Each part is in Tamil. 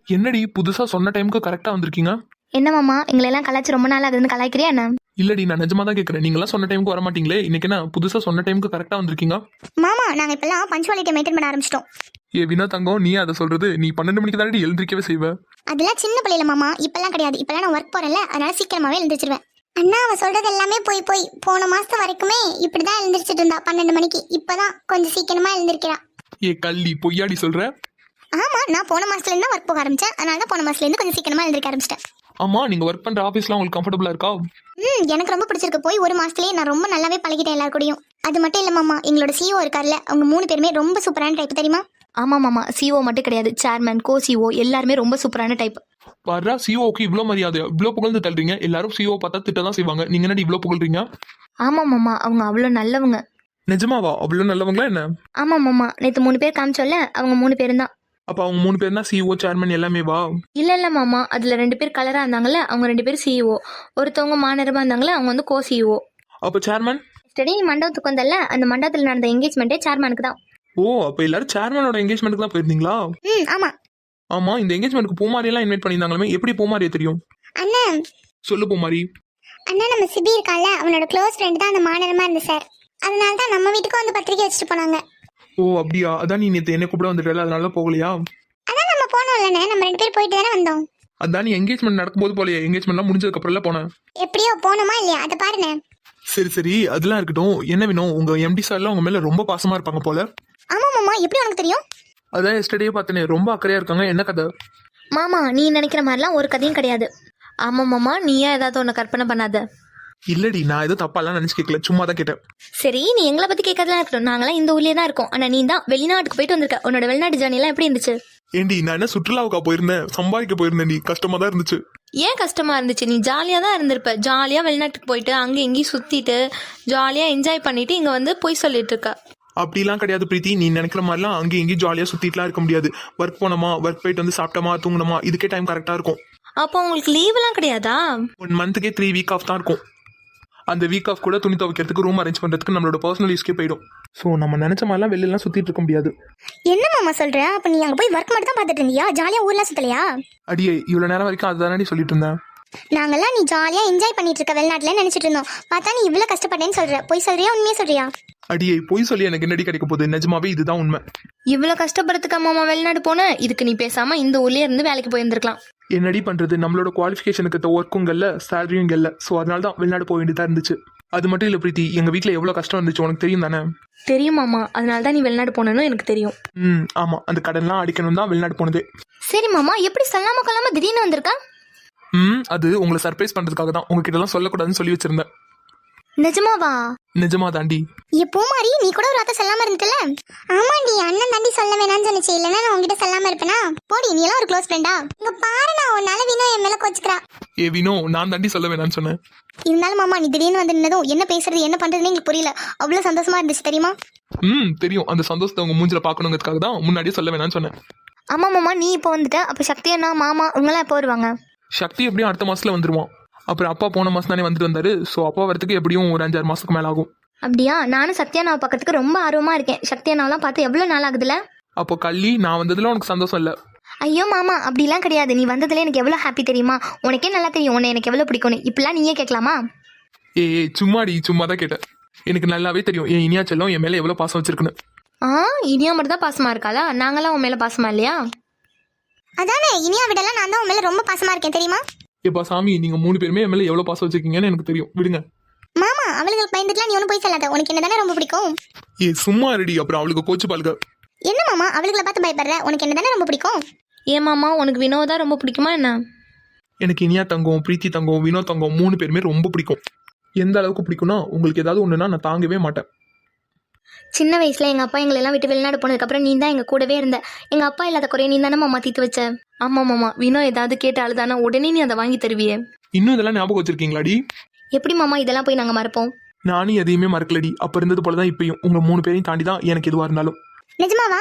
என்னடி புதுசா சொன்ன டைமுக்கு கரெக்டா வந்திருக்கீங்க? என்ன மாமா எங்களை எல்லாம் கலாய்ச்சி ரொம்ப நாள் ஆகுதுன்னு கலாய்க்கிறியா என்ன? இல்லடி, நான் நிஜமா தான் கேட்கறேன். நீங்களாம் சொன்ன டைமுக்கு வர மாட்டீங்களே, இன்னைக்கு என்ன புதுசா சொன்ன டைமுக்கு கரெக்டா வந்திருக்கீங்க? மாமா நாங்க இப்பெல்லாம் பஞ்சுவாலிட்டி மெயின்டைன் பண்ண ஆரம்பிச்சிட்டோம். ஏ வினோ தங்கம், நீ அதை சொல்றது? நீ 12 மணிக்கு தானடி எழுந்திருக்கவே செய்வ. அதெல்லாம் சின்ன பிள்ளைல மாமா, இப்பெல்லாம் கிடையாது. இப்பெல்லாம் நான் ஒர்க் போறேன்ல, அதனால சீக்கிரமாவே எழுந்திருச்சிருவேன். அண்ணா அவ சொல்றது எல்லாமே போய் போன மாசம் வரைக்குமே இப்படிதான் எழுந்திரிச்சிட்டு இருந்தா 12 மணிக்கு. இப்பதான் கொஞ்சம் சீக்கிரமா எழுந்திருக்கிறா. ஏ கள்ளி, பொய்யாடி சொல்ற? ஆமா, நான் போன மாசத்துல இருந்து ஒர்க் போக ஆரம்பிச்சேன். அதனால தான் போன மாசத்துல இருந்து கொஞ்சம் சீக்கிரமா எழுந்திருக்க ஆரம்பிச்சிட்டேன். ஆமா, நீங்க ஒர்க் பண்ற ஆபீஸ்லாம் உங்களுக்கு கம்ஃபர்டபுளா இருக்கா? எனக்கு ரொம்ப பிடிச்சிருக்கு. போய் ஒரு மாசத்துலயே நான் ரொம்ப நல்லாவே பழகிட்டேன் எல்லார் கூடயும். அது மட்டும் இல்ல மாமா, எங்களோட சிஓ இருக்கார்ல, அவங்க 3 பேருமே ரொம்ப சூப்பரான டைப் தெரியுமா? ஆமா மாமா, சிஓ மட்டும் கிடையாது, சேர்மன், கோ சிஓ எல்லாருமே ரொம்ப சூப்பரான டைப். வர்ற சிஓக்கு இவ்வளவு மரியாதை, இவ்வளவு புகழ்ந்து தள்ளுறீங்க. எல்லாரும் சிஓ பார்த்தா திட்டதான் செய்வாங்க, நீங்க என்னடி இவ்வளவு புகழ்றீங்க? ஆமா மாமா, அவங்க அவ்வளவு நல்லவங்க. நிஜமாவா? அவ்வளவு நல்லவங்களா என்ன? ஆமா மாமா, நேத்து 3 பேர் காமிச்சோல்ல, அவங்க 3 பேரும் தான். அப்ப அவங்க 3 பேர் தான் சிஓ சேர்மன் எல்லாமே வா? இல்ல மாமா, அதுல 2 பேர் கலரா இருந்தாங்கல்ல, அவங்க 2 பேரும் சிஓ. ஒருத்தவங்க மாநிறமா இருந்தாங்கல்ல, அவங்க வந்து கோ சிஓ. அப்ப சேர்மன்? ஸ்டடி மண்டபத்துக்கு வந்தல்ல, அந்த மண்டபத்துல நடந்த என்கேஜ்மெண்ட்டே சேர்மனுக்கு தான். ஓ, அப்ப எல்லாரும் சேர்மனோட என்கேஜ்மெண்ட்க்கு தான் போயிருந்தீங்களா? ஆமா. ஆமா, இந்த என்கேஜ்மெண்ட்க்கு பூமாரி எல்லாம் இன்வைட் பண்ணியிருந்தாங்களே, எப்படி பூமாரியை தெரியும்? அண்ணா சொல்லு பூமாரி. அண்ணா, நம்ம சிபி இருக்கால, அவனோட க்ளோஸ் ஃப்ரெண்ட் தான் அந்த மாநிலமா இருந்த சார். அதனால தான் நம்ம வீட்டுக்கு வந்து பத்திரிக்கை வச்சுட்டு போனாங்க. ஓ அப்படியா? அதான் நீ நேத்து என்ன கூப்பிட வந்துட்டல, அதனால போகலையா? அதான் நம்ம போனோம்லண்ணே, நம்ம 2 பேர் போயிட்டு தானே வந்தோம். அதான் நீ என்கேஜ்மெண்ட் நடக்கும்போது போலையா? என்கேஜ்மெண்ட்லாம் முடிஞ்சதுக்கு அப்புறம் போனேன். எப்படியோ போனோமா இல்லையா, அதை பாருங்க. சரி சரி, அதெல்லாம் இருக்கட்டும். என்ன வேணும்? உங்க எம்டி சார்லாம் உங்க மேல ரொம்ப பாசமா இருப்பாங்க போல. ஆமா மாமா, எப்படி உனக்கு தெரியும்? அதான் எஸ்டர்டே பார்த்தனே, ரொம்ப அக்கறையா இருக்காங்க. என்ன கதை? மாமா, நீ நினைக்கிற மாதிரிலாம் ஒரு கதையும் கிடையாது. ஆமா மாமா, நீயா ஏதாவது ஒன்று கற்பனை பண்ணாத. இல்லடி, நான் ஏதோ தப்பாலாம் நினைச்சு கேட்கல, சும்மா தான் கேட்டேன். சரி, நீ எங்களை பத்தி கேட்கறதுலாம் இருக்கட்டும். நாங்களாம் இந்த ஊர்லயே தான் இருக்கோம். ஆனா நீ தான் வெளிநாட்டுக்கு போயிட்டு வந்திருக்க. உன்னோட வெளிநாட்டு ஜர்னி எல்லாம் எப்படி இருந்துச்சு? ஏண்டி, நான் என்ன சுற்றுலாவுக்கா போயிருந்தேன்? சம்பாதிக்க போயிருந்தேன். கஷ்டமா தான் இருந்துச்சு. ஏன் கஷ்டமா இருந்துச்சு? நீ ஜாலியா தான் இருந்திருப்ப. ஜாலியா வெளிநாட்டுக்கு போயிட்டு அங்கே எங்கேயும் சுத்திட்டு ஜாலியா என்ஜாய் பண்ணிட்டு இங்க வந்து போய் சொல்லிட்டு இருக்க. அப்படிலாம் கிடையாது பிரீத்தி, நீ நினைக்கிற மாதிரிலாம் அங்கேயும் இங்கேயும் ஜாலியா சுத்திட்டுலாம் இருக்க முடியாது. ஒர்க் போனோமா, ஒர்க் போயிட்டு வந்து சாப்பிட்டோமா, தூங்கணுமா, இதுக்கே டைம் கரெக்டா இருக்கும். அப்போ உங்களுக்கு லீவ் எல்லாம் கிடையாதா? 1 மந்த்துக்கே 3 வீக் ஆஃப் தான் இருக்கும். அந்த வீக் ஆஃப் கூட துணி துவைக்கிறதுக்கு, ரூம் அரேஞ்ச் பண்றதுக்கு, நம்மளோட பர்சனல் யூஸ்க்கே போயிடும். ஸோ நம்ம நினைச்ச மாதிரிலாம் வெளியெல்லாம் சுத்திட்டு இருக்க முடியாது. என்ன மாமா சொல்ற? அப்ப நீ அங்க போய் ஒர்க் மட்டும் தான் பார்த்துட்டு இருந்தியா? ஜாலியா ஊர்லாம் சுத்தலையா? அடியே, இவ்வளவு நேரம் வரைக்கும் அதுதானடி சொல்லிட்டு இருந்தேன். நாங்கெல்லாம் நீ ஜாலியா என்ஜாய் பண்ணிட்டு இருக்க வெளிநாட்டுல நினைச்சிட்டு இருந்தோம். பார்த்தா நீ இவ்வளவு கஷ்டப்பட்டேன்னு சொல்ற. போய் சொல்றியா உண்மையே சொல்றியா? அடியே, பொய் சொல்லி எனக்கு என்னடி கிடைக்க போகுது? நிஜமாவே இதுதான் உண்மை. இவ்வளவு கஷ்டப்படுறதுக்கு மாமா வெளிநாடு போன? இதுக்கு நீ பேசாம இந்த ஊர்லயே இருந்து வேலைக்கு போயிருந்திருக்கலாம். என்னடி பண்றது, நம்மளோட குவாலிஃபிகேஷனுக்கு ஒர்க்கும் இல்ல, சேலரியும் இல்ல. ஸோ அதனால தான் வெளிநாடு போக வேண்டியதா இருந்துச்சு. அது மட்டும் இல்ல பிரீத்தி, எங்க வீட்டுல எவ்வளவு கஷ்டம் இருந்துச்சு உனக்கு தெரியும் தானே? தெரியும் மாமா, அதனால தான் நீ வெளிநாடு போனேன்னு எனக்கு தெரியும். ஆமா, அந்த கடன்லாம் அடிக்கணும் தான் வெளிநாடு போனது. சரி மாமா, எப்படி சொல்லாம கொள்ளாம திடீர்னு வந்திருக்கா? அது உங்களை சர்ப்ரைஸ் பண்றதுக்காக தான். உங்ககிட்ட எல்லாம் சொல்லக்கூடாதுன்னு சொல்லி வச்சிருந்தேன். நிஜமாவா? நிஜமா தாண்டி. எப்போ மாதிரி நீ கூட ஒரு வார்த்தை சொல்லாம இருந்துட்டல? ஆமாண்டி, அண்ணன் தாண்டி சொல்ல வேணாம்னு சொன்னிச்சு. இல்லைன்னா நான் உங்ககிட்ட சொல்லாம இருப்பேனா? போடி, நீ எல்லாம் ஒரு க்ளோஸ் ஃப்ரெண்டா? இங்க பாரு, நான் உன்னால வினோ என் மேல கோச்சுக்கிறா. ஏ வினோ, நான் தாண்டி சொல்ல வேணாம்னு சொன்னேன். இருந்தாலும் மாமா, நீ திடீர்னு வந்து நின்னதும் என்ன பேசுறது என்ன பண்றதுன்னு எங்களுக்கு புரியல. அவ்வளவு சந்தோஷமா இருந்துச்சு தெரியுமா? தெரியும். அந்த சந்தோஷத்தை உங்க மூஞ்சில பாக்கணுங்கிறதுக்காக தான் முன்னாடியே சொல்ல வேணாம்னு சொன்னேன். ஆமா மாமா, நீ இப்போ வந்துட்ட. அப்ப சக்தி அண்ணா, மாமா இவங்கெல்லாம் எப்போ வருவாங்க? சக்தி எப்படியும் அடுத்த மாசத்துல வந்துருவான். அப்புறம் அப்பா போன மாசம் தானே வந்துட்டு வந்தாரு. ஸோ அப்பா வரதுக்கு எப்படியும் ஒரு 5-6 மாசத்துக்கு மேல ஆகும். அப்படியா? நானும் சத்யானாவை பார்க்கறதுக்கு ரொம்ப ஆர்வமா இருக்கேன். சத்யானாவெல்லாம் பார்த்து எவ்வளவு நாள் ஆகுதுல? அப்போ கள்ளி, நான் வந்ததுல உனக்கு சந்தோஷம் இல்ல? ஐயோ மாமா, அப்படிலாம் கிடையாது. நீ வந்ததுல எனக்கு எவ்வளவு ஹாப்பி தெரியுமா? உனக்கே நல்லா தெரியும் உன்னை எனக்கு எவ்வளவு பிடிக்கும்னு. இப்பெல்லாம் நீயே கேட்கலாமா? ஏய் சும்மாடி, சும்மா தான் கேட்டேன். எனக்கு நல்லாவே தெரியும் என் இனியா செல்லம் என் மேல எவ்வளவு பாசம் வச்சிருக்குன்னு. இனியா மட்டும் தான் பாசமா இருக்காளா? நாங்களாம் உன் மேல பாசமா இல்லையா? அதானே, இனியா விடலாம் நான் தான் உன் மேல ரொம்ப பாசமா இருக்கேன் தெரியுமா? எப்பா சாமி, நீங்க 3 பேருமே என் மேல எவ்வளவு பாசம் வச்சிருக்கீங்கன்னு எனக்கு தெரியும். விடுங்க மாமா. அவளுக்கு பயந்துட்டுலாம் நீ ஒன்றும் போய் சொல்லாத. உனக்கு என்ன தானே ரொம்ப பிடிக்கும். சும்மா ரெடி, அப்புறம் அவளுக்கு கோச்சு பாருங்க. என்ன மாமா, அவளுகளை பார்த்து பயப்படுற? உனக்கு என்ன தானே ரொம்ப பிடிக்கும். ஏன் மாமா, உனக்கு வினோதா ரொம்ப பிடிக்குமா என்ன? எனக்கு இனியா தங்கம், பிரீத்தி தங்கம், வினோ தங்கம் 3 பேருமே ரொம்ப பிடிக்கும். எந்த அளவுக்கு பிடிக்கும்னா, உங்களுக்கு ஏதாவது ஒண்ணுன்னா நான் தாங்கவே மாட்டேன். சின்ன வயசுல எங்க அப்பா எங்களை எல்லாம் விட்டு வெளிநாடு போனதுக்கு அப்புறம் நீ தான் எங்க கூடவே இருந்த. எங்க அப்பா இல்லாத குறைய நீ தானே மாமா தீர்த்து வச்ச. ஆமா மாமா, வினோ ஏதாவது கேட்டு அழுதானா உடனே நீ அதை வாங்கி தருவியே. இன்னும் இதெல்லாம் ஞாபகம் வச்சிருக்கீங்களாடி? எப்படி மாமா இதெல்லாம் போய் நாங்க மறப்போம்? நானும் எதையுமே மறக்கலடி. அப்ப இருந்தது போலதான் இப்பயும். உங்க 3 பேரையும் தாண்டி தான் எனக்கு எதுவா இருந்தாலும். நிஜமாவா?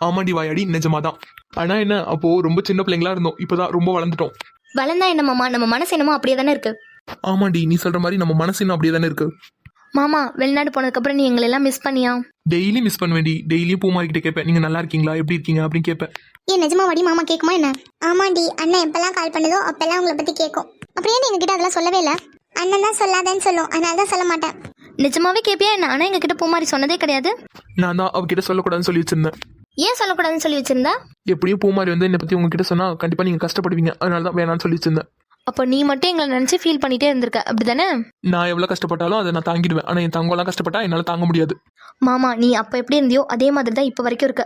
ஆமாடி வாயாடி, நிஜமாதான். ஆனா என்ன, அப்போ ரொம்ப சின்ன பிள்ளைங்களா இருந்தோம். இப்பதான் ரொம்ப வளர்ந்துட்டோம். வளர்ந்தா என்ன மாமா, நம்ம மனசு என்னமோ அப்படியே தானே இருக்கு. ஆமாடி, நீ சொல்ற மாதிரி நம்ம மனசு இன்னும் அப்படியே தானே இருக்கு. மாமா வெளிநாடு போனதுக்கப்புறம் நீ எங்களை எல்லாம் மிஸ் பண்ணியா? டெய்லி மிஸ் பண்ண வேண்டி டெய்லியும் பூமாரிக்கிட்ட கேட்பேன், நீங்க நல்லா இருக்கீங்களா, எப்படி இருக்கீங்க அப்படின்னு கேட்பேன். ஏன் நிஜமா வாடி மாமா கேட்குமா என்ன? ஆமாண்டி, அண்ணன் எப்பெல்லாம் கால் பண்ணுதோ அப்பெல்லாம் உங்களை பத்தி கேட்கும். அப்புறம் ஏன் எங்ககிட்ட அதெல்லாம் சொல்லவே இல்லை? அண்ணன் தான் சொல்லாதேன்னு சொல்லும், அதனால தான் சொல்ல மாட்டேன். நிஜமாவே கேட்பியா என்ன? ஆனால் எங்ககிட்ட பூமாரி சொன்னதே கிடையாது. நான் தான் அவகிட்ட சொல்லக்கூடாதுன்னு சொல்லி வச்சிருந்தேன். ஏன் சொல்லக்கூடாதுன்னு சொல்லி வச்சிருந்தா? எப்படியும் பூமாரி வந்து என்னை பத்தி உங்ககிட்ட சொன்னா கண்டிப்பா நீங்க கஷ்டப்படுவீங்க, அதனால தான் வேணாம்னு சொல்லி வச்சிருந்தேன். அப்போ நீ மட்டும் எங்களை நினைச்சு ஃபீல் பண்ணிட்டே இருந்திருக்க, அப்படிதானே? நான் எவ்வளவு கஷ்டப்பட்டாலும் அதை நான் தாங்கிடுவேன், ஆனா என் தங்கம்லாம் கஷ்டப்பட்டா என்னால தாங்க முடியாது. மாமா நீ அப்போ எப்படி இருந்தியோ அதே மாதிரி தான் இப்போ வரைக்கும் இருக்க.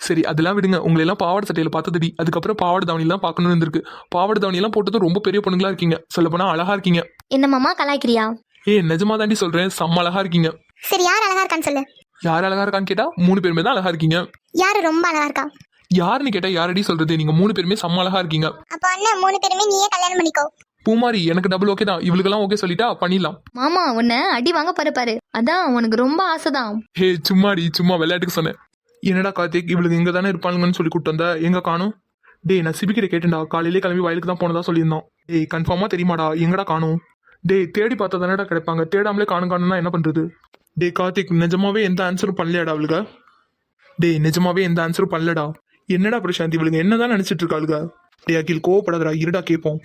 சரி அதெல்லாம் விடுங்க, உங்களை எல்லாம் பாவாடை சட்டையில பார்த்ததுடி, அதுக்கப்புறம் பாவாடை தாவணிலாம் பார்க்கணும்னு இருந்திருக்கு. பாவாடை தாவணிலாம் போட்டதும் ரொம்ப பெரிய பொண்ணுங்களா இருக்கீங்க, சொல்ல போனா அழகா இருக்கீங்க. என்ன மாமா கலாய்க்கிறியா? நிஜமா தாண்டி சொல்றேன், செம்ம அழகா இருக்கீங்க. சரி யார் அழகா இருக்கான்னு சொல்லு. யார் அழகா இருக்கான்னு கேட்டா 3 பேருமே தான் அழகா இருக்கீங்க. யாரு ரொம்ப அழகா இருக்கா? யாருன்னு கேட்டா யாரடி சொல்றது, நீங்க 3 பேருமே செம்ம அழகா இருக்கீங்க. அப்ப அண்ணன் 3 பேருமே நீயே கல்யாணம் பண்ணிக்கோ. பூமாரி எனக்கு டபுள் ஓகே தான், இவளுக்கெல்லாம் ஓகே சொல்லிட்டா பண்ணிடலாம். மாமா உன்னை அடி வாங்க பாரு, அதான் உனக்கு ரொம்ப ஆசைதான். ஹே சும்மாடி, சும்மா விளையாட்டுக்கு சொன்னேன். என்னடா கார்த்திக் இவளுக்கு இங்க தானே இருப்பாளுங்கன்னு சொல்லி கூப்பிட்டு வந்தா, எங்க காணும்? டேய் நான் சிபிக்கிட்ட கேட்டேன்டா, காலையிலே கிளம்பி வயலுக்கு தான் போனதா சொல்லியிருந்தோம். டேய் கன்ஃபார்மா தெரியுமாடா, எங்கடா காணும்? டேய் தேடி பார்த்தா தானடா கிடைப்பாங்க, தேடாமலே காணும்னா என்ன பண்றது? டேய் கார்த்திக் நிஜமாவே எந்த ஆன்சரும் பண்ணலையாடா அவளுக்கு? டேய் நிஜமாவே எந்த ஆன்சரும் பண்ணலடா. என்னடா பிரசாந்த் இவளுங்க என்னதான் நினைச்சிட்டு இருக்காளுங்க? டே அகில் கோவப்படாதடா, இருடா கேட்போம்.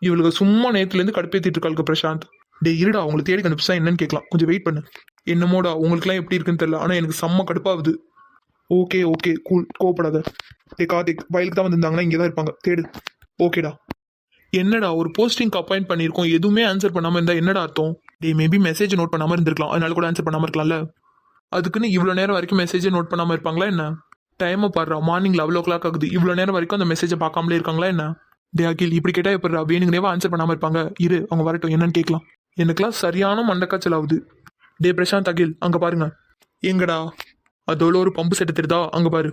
இவளுக்கு சும்மா நேத்துல இருந்து கடுப்பேத்திட்டு இருக்காளுங்க பிரசாந்த். டே இருடா, உங்களுக்கு தேடி கண்டுபிடிச்சா என்னன்னு கேட்கலாம், கொஞ்சம் வெயிட் பண்ணு. என்னமோடா உங்களுக்குலாம் எப்படி இருக்குன்னு தெரியல, ஆனா எனக்கு செம்ம கடுப்பாகுது. ஓகே ஓகே கூல், கோவப்படாத. டே கார்த்திக் வயலுக்கு தான் வந்திருந்தாங்கன்னா இங்கே தான் இருப்பாங்க, தேடு. ஓகேடா. என்னடா ஒரு போஸ்டிங்க்கு அப்பாயிண்ட் பண்ணியிருக்கோம், எதுவுமே ஆன்சர் பண்ணாம இருந்தா என்னடா அர்த்தம்? டே மேபி மெசேஜ் நோட் பண்ணாம இருந்திருக்கலாம், அதனால கூட ஆன்சர் பண்ணாம இருக்கலாம்ல. அதுக்குன்னு இவ்வளோ நேரம் வரைக்கும் மெசேஜை நோட் பண்ணாம இருப்பாங்களா என்ன? டைமை பாடுறா, மார்னிங் 11 o'clock ஆகுது, இவ்வளோ நேரம் வரைக்கும் அந்த மெசேஜை பார்க்காமலே இருக்காங்களா என்ன? டே அகில் இப்படி கேட்டா எப்படிடா, வேணுங்கனேவா ஆன்சர் பண்ணாம இருப்பாங்க? இரு அவங்க வரட்டும், என்னன்னு கேட்கலாம். எனக்குலாம் சரியான மண்டக்காய்ச்சல் ஆகுது. டே பிரசாந்த் அகில் அங்க பாருங்க. எங்கடா? அதோட ஒரு பம்பு செட்டு தெரியுதா, அங்க பாரு.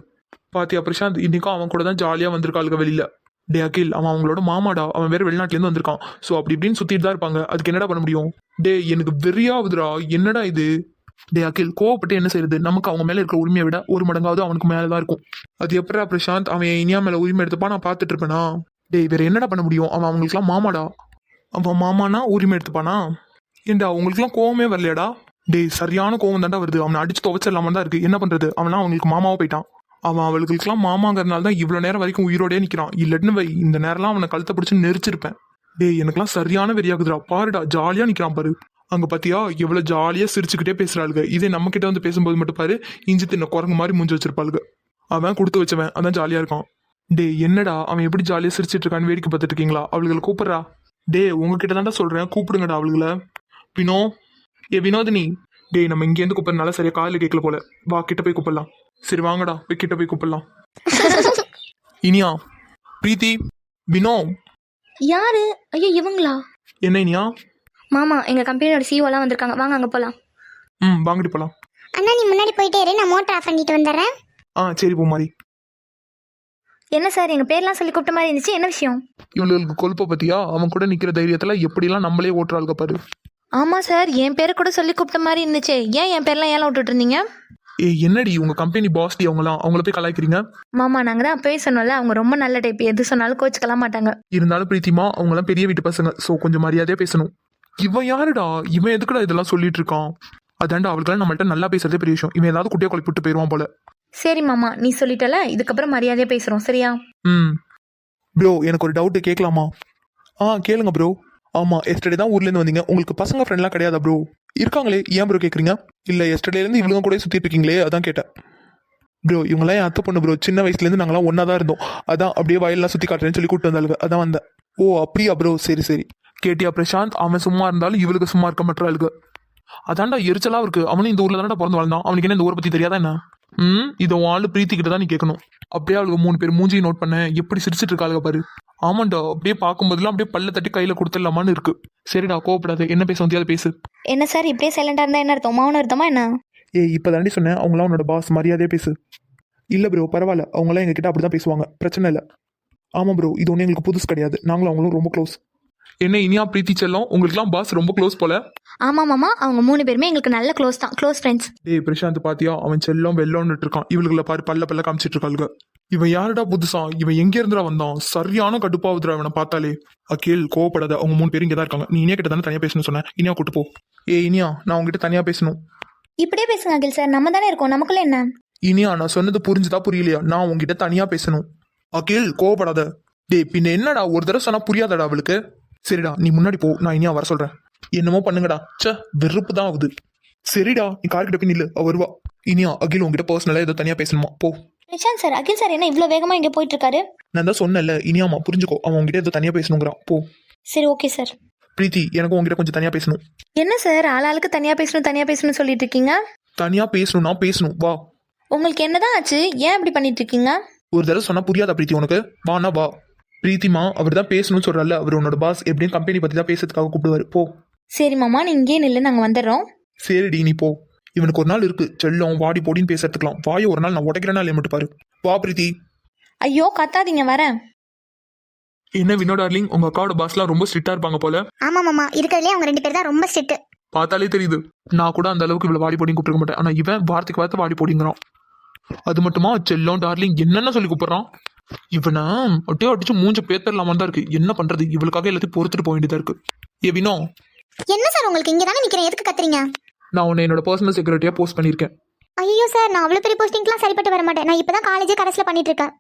பாத்தியா பிரசாந்த், இன்னைக்கும் அவன் கூட தான் ஜாலியா வந்திருக்காளுங்க வெளியில. டே அகில் அவன் அவங்களோட மாமாடா, அவன் வேற வெளிநாட்டுல இருந்து வந்திருக்கான். ஸோ அப்படி இப்படின்னு சுத்திட்டு தான் இருப்பாங்க, அதுக்கு என்னடா பண்ண முடியும்? டே எனக்கு வெறியாவுதுடா, என்னடா இது? டே அகில் கோவப்பட்டு என்ன செய்யுது? நமக்கு அவங்க மேல இருக்கிற உரிமையை விட 1 மடங்காவது அவனுக்கு மேலதான் இருக்கும். அது எப்படா பிரசாந்த் அவன் இனியா மேல உரிமை எடுத்துப்பா, நான் பாத்துட்டு இருப்பேனா? டேய் வேற என்னடா பண்ண முடியும், அவன் அவங்களுக்குலாம் மாமாடா. அவன் மாமானா உரிமை எடுத்துப்பானா? ஏண்டா உங்களுக்குலாம் கோவமே வரலையாடா? டேய் சரியான கோவம் தாண்டா வருது, அவனை அடிச்சு துவைச்சிடலாம தான் இருக்கு, என்ன பண்றது? அவனா அவங்களுக்கு மாமாவா போயிட்டான். அவன் அவளுக்குலாம் மாமாங்கிறனால தான் இவ்வளோ நேரம் வரைக்கும் உயிரோடே நிற்கிறான், இல்லட்டுன்னு வை இந்த நேரம்லாம் அவனை கழுத்தை பிடிச்சி நெரிச்சிருப்பேன். டேய் எனக்குலாம் சரியான வெறியாகுதுடா, பாருடா ஜாலியா நிற்கிறான் பாரு. அங்க பாத்தியா எவ்வளவு ஜாலியா சிரிச்சுக்கிட்டே பேசுறாளுங்க. இதே நம்ம கிட்ட வந்து பேசும்போது மட்டும் பாரு, இஞ்சி தின்ன குரங்கு மாதிரி மூஞ்சி வச்சிருப்பாளுங்க. அவன் கொடுத்து வச்சவன், அதான் ஜாலியா இருக்கான். டே என்னடா அவன் எப்படி ஜாலியா சிரிச்சிட்டு இருக்கான்னு வேடிக்கை பார்த்துட்டு இருக்கீங்களா? அவளுகளை கூப்பிடுறா. டே உங்ககிட்ட தான்டா சொல்றேன், கூப்பிடுங்கடா அவளுகளை. வினோ, வினோதினி. டேய் நம்ம இங்கேருந்து கூப்பிடுறதுனால சரியா காலையில் கேட்கல போல, வா கிட்ட போய் கூப்பிடலாம். சரி வாங்கடா போய் கிட்ட போய் கூப்பிடலாம். இனியா, பிரீத்தி, வினோ. யாரு? ஐயோ இவங்களா? என்ன இனியா? மாமா எங்க கம்பெனியோட சிஓலாம் வந்திருக்காங்க, வாங்க அங்க போலாம். வாங்கடி போலாம். அண்ணா நீ முன்னாடி போயிட்டே இரு, நான் மோட்டர் ஆஃப் பண்ணிட்டு வந்துடுறேன். சரி பூமாரி. என்ன சார் எங்க பேர்லாம் சொல்லி கூப்பிட்ட மாதிரி இருந்துச்சு, என்ன விஷயம்? இவங்களுக்கு கொழுப்ப பத்தியா, அவன் கூட நிக்கிற தைரியத்துல எப்படிலாம் நம்மளே ஓட்டுறாளுக பாரு. ஆமா சார், என் பேரை கூட சொல்லி கூப்பிட்ட மாதிரி இருந்துச்சு, ஏன் என் பேர்லாம் ஏன் விட்டுட்டு இருந்தீங்க? என்னடி உங்க கம்பெனி பாஸ் டி, அவங்கள போய் கலாய்க்கிறீங்க? மாமா நாங்க தான் அப்பவே சொன்னோம்ல, அவங்க ரொம்ப நல்ல டைப், எது சொன்னாலும் கோச்சுக்கலாம் மாட்டாங்க. இருந்தாலும் பிரீத்திமா அவங்கலாம் பெரிய வீட்டு பசங்க, சோ கொஞ்சம் மரியாதையா பேசணும். இவன் யாருடா, இவன் எதுக்குடா இதெல்லாம் சொல்லிட்டு இருக்கான்? அதாண்டா அவளுக்கெல்லாம் நம்மள்ட்ட நல்லா பேசுறதே பெரிய விஷயம், இவன் ஏதாவது குட்டியா குழப்பிட்டு போயிருவான் போல. சரி மாமா நீ சொல்லிட்டல, இதுக்கப்புறம் மரியாதையா பேசுறோம் சரியா? ப்ரோ எனக்கு ஒரு டவுட் கேட்கலாமா? கேளுங்க ப்ரோ. ஆமா எஸ்டர்டே தான் ஊர்ல இருந்து வந்தீங்க, உங்களுக்கு பசங்க ஃப்ரெண்ட்லாம் கிடையாதா ப்ரோ? இருக்காங்களே, ஏன் ப்ரோ கேட்குறீங்க? இல்லை எஸ்டர்டேல இருந்து இவங்க கூட சுற்றிட்டு இருக்கீங்களே, அதான் கேட்டேன். ப்ரோ இவங்களாம் என் அத்தை பொண்ணு ப்ரோ, சின்ன வயசுலேருந்து நாங்களாம் ஒன்றா தான் இருந்தோம், அதான் அப்படியே வயல்லாம் சுற்றி காட்டுறேன்னு சொல்லி கூப்பிட்டு வந்தாளுங்க, அதான் வந்தேன். ஓ அப்படியா ப்ரோ, சரி சரி. கேட்டியா பிரசாந்த், அவன் சும்மா இருந்தாலும் இவளுக்கு சும்மா இருக்க மாட்டாளுங்க. அதான்டா எரிச்சலாக இருக்கு, அவனும் இந்த ஊரில் தானே பிறந்து வாழ்ந்தான், அவனுக்கு என்ன இந்த ஊரை பற்றி தெரியாதா என்ன? இதை ஆளு பிரீத்தி கிட்ட தான் நீ கேட்கணும். அப்படியே அவளுக்கு 3 பேர் மூஞ்சியை நோட் பண்ண எப்படி சிரிச்சிட்டு இருக்காளுங்க பாரு. ஆமாண்டா அப்படியே பார்க்கும்போதெல்லாம் அப்படியே பல்ல தட்டி கையில கொடுத்துடலாமான்னு இருக்கு. சரிடா கோவப்படாது, என்ன பேச வந்தியாவது பேசு. என்ன சார் இப்படியே சைலண்டா இருந்தா என்ன அர்த்தம்? மௌனம் அர்த்தமா என்ன? இப்போ தாண்டி சொன்னேன், அவங்களாம் உன்னோட பாஸ், மரியாதையே பேசு. இல்லை ப்ரோ பரவாயில்ல, அவங்களாம் எங்ககிட்ட அப்படி தான் பேசுவாங்க, பிரச்சனை இல்லை. ஆமாம் ப்ரோ இது ஒன்றும் எங்களுக்கு புதுசு கிடையாது, நாங்களும் அவங்களும் ரொம்ப க்ளோஸ். என்ன இனியா பிரீத்தி செல்லம், உங்களுக்குலாம் பாஸ் ரொம்ப க்ளோஸ் போல. ஆமா மாமா, அவங்க 3 பேருமே எங்களுக்கு நல்ல க்ளோஸ் தான், க்ளோஸ் ஃப்ரெண்ட்ஸ். டேய் பிரசாந்த் பாத்தியா, அவன் செல்லம் வெள்ளம்னு இருக்கான், இவளுக்குள்ள பாரு பல்ல காமிச்சிட்டு இருக்காளுங்க. இவன் யாருடா புதுசா? இவன் எங்க இருந்துடா வந்தான்? சரியான கடுப்பாவுதுடா இவனை பார்த்தாலே. அகில் கோவப்படாத, அவங்க 3 பேரும் இங்கே தான் இருக்காங்க. நீ இனியா கிட்ட தானே தனியா பேசணும்னு சொன்னேன். இனியா கூட்டு போ. இனியா, நான் உங்ககிட்ட தனியா பேசணும். இப்படியே பேசுங்க அகில் சார், நம்ம தானே இருக்கோம், நமக்குள்ள என்ன? இனியா, நான் சொன்னது புரிஞ்சுதா புரியலையா? நான் உங்ககிட்ட தனியா பேசணும். அகில் கோவப்படாத. டேய் பின்ன என்னடா, ஒரு தடவை சொன்னா புரியாதடா அவளுக்கு? சரிடா, நீ முன்னாடி போ, நான் இனியா வர சொல்றேன். என்னமோ பண்ணுங்கடா. வெறுப்பு தான் ஆகுது. சரிடா, நீ கார்கிட்ட போய் நில்லு, அவ வருவா. இனியா, அகில் உங்ககிட்ட பர்சனலா ஏதோ தனியா பேசணுமா? போ. நிஷாந்த் சார், அகில் சார் என்ன இவ்வளோ வேகமாக இங்கே போயிட்டு இருக்காரு? நான் தான் சொன்னேன்ல, இனியாமா புரிஞ்சுக்கோ, அவன் உங்ககிட்ட ஏதோ தனியா பேசணுங்கிறான். போ. சரி, ஓகே சார். பிரீத்தி, எனக்கும் உங்ககிட்ட கொஞ்சம் தனியா பேசணும். என்ன சார் ஆளாளுக்கு தனியாக பேசணும்னு சொல்லிட்டு இருக்கீங்க? தனியா பேசணும்னா பேசணும், வா. உங்களுக்கு என்னதான் ஆச்சு? ஏன் இப்படி பண்ணிட்டு இருக்கீங்க? ஒரு தடவை சொன்னா புரியாதா பிரீத்தி உனக்கு? வானா வா. பிரீத்திமா, அவர் தான் பேசணும்னு சொல்றாரு. அவர் உன்னோட பாஸ், எப்படியும் கம்பெனி பத்தி தான் பேசுறதுக்காக கூப்பிடுவாரு. போ. சரி மாமா, நீ இங்கே நில்லு, நாங்கள் வந்துடுறோம். சரிடி, நீ போ. இவனுக்கு ஒரு நாள் இருக்கு, செல்லம் வாடி போடின்னு பேசுறதுக்கலாம். வாயை ஒரு நாள் நான் உடைக்கிறேன்னா இல்லையா மட்டும் பாரு. வா பிரீத்தி. ஐயோ கத்தாதீங்க, வரேன். என்ன வினோ டார்லிங், உங்க அக்காவோட பாஸ்லாம் ரொம்ப ஸ்ட்ரிக்டா இருப்பாங்க போல. ஆமா மாமா, இருக்கிறதுலே அவங்க 2 பேர் தான் ரொம்ப ஸ்ட்ரிக்ட். பார்த்தாலே தெரியுது. நான் கூட அந்த அளவுக்கு இவ்வளவு வாடி போடின்னு கூப்பிட்டுருக்க மாட்டேன். ஆனா இவன் வார்த்தைக்கு வார்த்தை வாடி போடிங்கிறான். அது மட்டுமா, செல்லம் டார்லிங் என்னென்ன சொல்லி கூப்பிடுறான். இவனை அப்படியே அடிச்சு மூஞ்ச பேத்தரலாமா தான் இருக்கு. என்ன பண்றது, இவளுக்காக எல்லாத்தையும் பொறுத்துட்டு போக வேண்டியதா இருக்கு. ஏ வினோ. என்ன சார், உங்களுக்கு இங்கே தானே நிற்கிறேன், எதுக்கு கத்துறீங்க? நான் உன்னை என்னோட பர்சனல் செக்ரட்டரியா போஸ்ட் பண்ணியிருக்கேன். ஐயோ சார், நான் அவ்வளோ பெரிய போஸ்டிங்லாம் சரிப்பட்டு வர மாட்டேன். நான் இப்பதான் காலேஜே கரஸ்ல பண்ணிட்டு இருக்கேன்.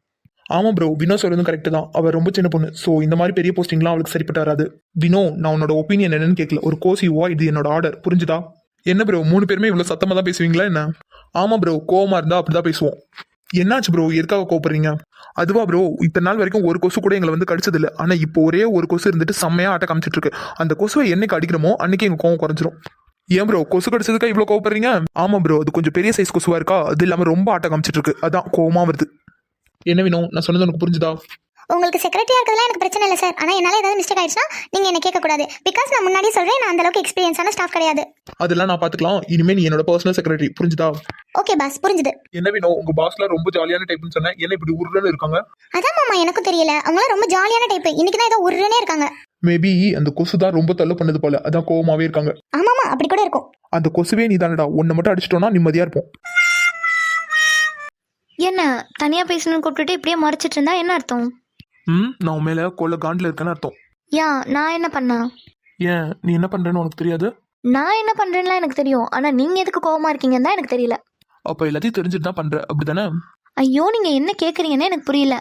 ஆமா ப்ரோ, வினோ சொல்றதும் கரெக்ட் தான். அவ ரொம்ப சின்ன பொண்ணு. ஸோ இந்த மாதிரி பெரிய போஸ்டிங்லாம் அவளுக்கு சரிப்பட்டு வராது. வினோ, நான் உன்னோட ஒப்பீனியன் என்னன்னு கேட்கல. ஒரு கோசிவா, இது என்னோட ஆர்டர், புரிஞ்சுதா? என்ன ப்ரோ, 3 பேருமே இவ்வளவு சத்தமா தான் பேசுவீங்களா என்ன? ஆமா ப்ரோ, கோவமா இருந்தா அப்படிதான் பேசுவோம். என்னாச்சு ப்ரோ, எதுக்காக கோவப்படுறீங்க? அதுவா ப்ரோ, இத்தனை நாள் வரைக்கும் ஒரு கொசு கூட எங்களை வந்து கடிச்சது இல்லை. ஆனா இப்போ ஒரே ஒரு கொசு இருந்துட்டு செம்மையா ஆட்ட காமிச்சிட்டு இருக்கு. அந்த கொசுவை என்னைக்கு அடிக்கிறோமோ அன்னைக்கு எங்க கோவம் குறைஞ்சிரும். ஏன் ப்ரோ, கொசு கடிச்சதுக்கா இவ்வளவு கோவப்படுறீங்க? ஆமா ப்ரோ, அது கொஞ்சம் பெரிய சைஸ் கொசுவா இருக்கா, அது இல்லாம ரொம்ப ஆட்ட காமிச்சிட்டு இருக்கு, அதான் கோவமா வருது. என்ன வேணும், நான் சொன்னது உனக்கு புரிஞ்சுதா? உங்களுக்கு செக்ரட்டரியா இருக்கிறதுலாம் எனக்கு பிரச்சனை இல்லை சார். ஆனால் என்னால் ஏதாவது மிஸ்டேக் ஆயிடுச்சுன்னா நீங்கள் என்ன கேட்கக்கூடாது. பிகாஸ் நான் முன்னாடியே சொல்கிறேன், நான் அந்த அளவுக்கு எக்ஸ்பீரியன்ஸான ஸ்டாஃப் கிடையாது. அதெல்லாம் நான் பார்த்துக்கலாம். இனிமே நீ என்னோட பர்சனல் செக்ரட்டரி, புரிஞ்சுதா? ஓகே பாஸ், புரிஞ்சுது. என்ன வேணும், உங்க பாஸ்லாம் ரொம்ப ஜாலியான டைப்னு சொன்னேன். என்ன இப்படி உருன்னு இருக்காங்க? அதான் மாமா, எனக்கும் தெரியல. அவங்களாம் ரொம்ப ஜாலியான டைப். இன்னைக்கு தான் ஏதோ உருன்னே இருக்காங்க. மேபி அந்த கொசு தான் ரொம்ப தொல்லை பண்ணது போல, அதான் கோவமாவே இருக்காங்க. ஆமாமா, அப்படி கூட இருக்கும். அந்த கொசுவே நீ தானடா, உன்னை மட்டும் அடிச்சிட்டோம்னா நிம்மதியா இருப்போம். என்ன தனியாக பேசணும்னு கூப்பிட்டுட்டு இப்படியே மறைச்சிட்டு இருந்தா என்ன அர்த்தம்? நான் உன் மேல கொள்ள காண்டில் இருக்கேன்னு அர்த்தம். நான் என்ன பண்ணேன்? ஏன் நீ என்ன பண்றேன்னு உனக்கு தெரியாது? நான் என்ன பண்றேன்லாம் எனக்கு தெரியும். ஆனா நீங்க எதுக்கு கோவமா இருக்கீங்கன்னு தான் எனக்கு தெரியல. அப்ப எல்லாத்தையும் தெரிஞ்சுட்டு தான் பண்ற, அப்படிதானே? ஐயோ, நீங்க என்ன கேக்குறீங்கன்னு எனக்கு புரியல.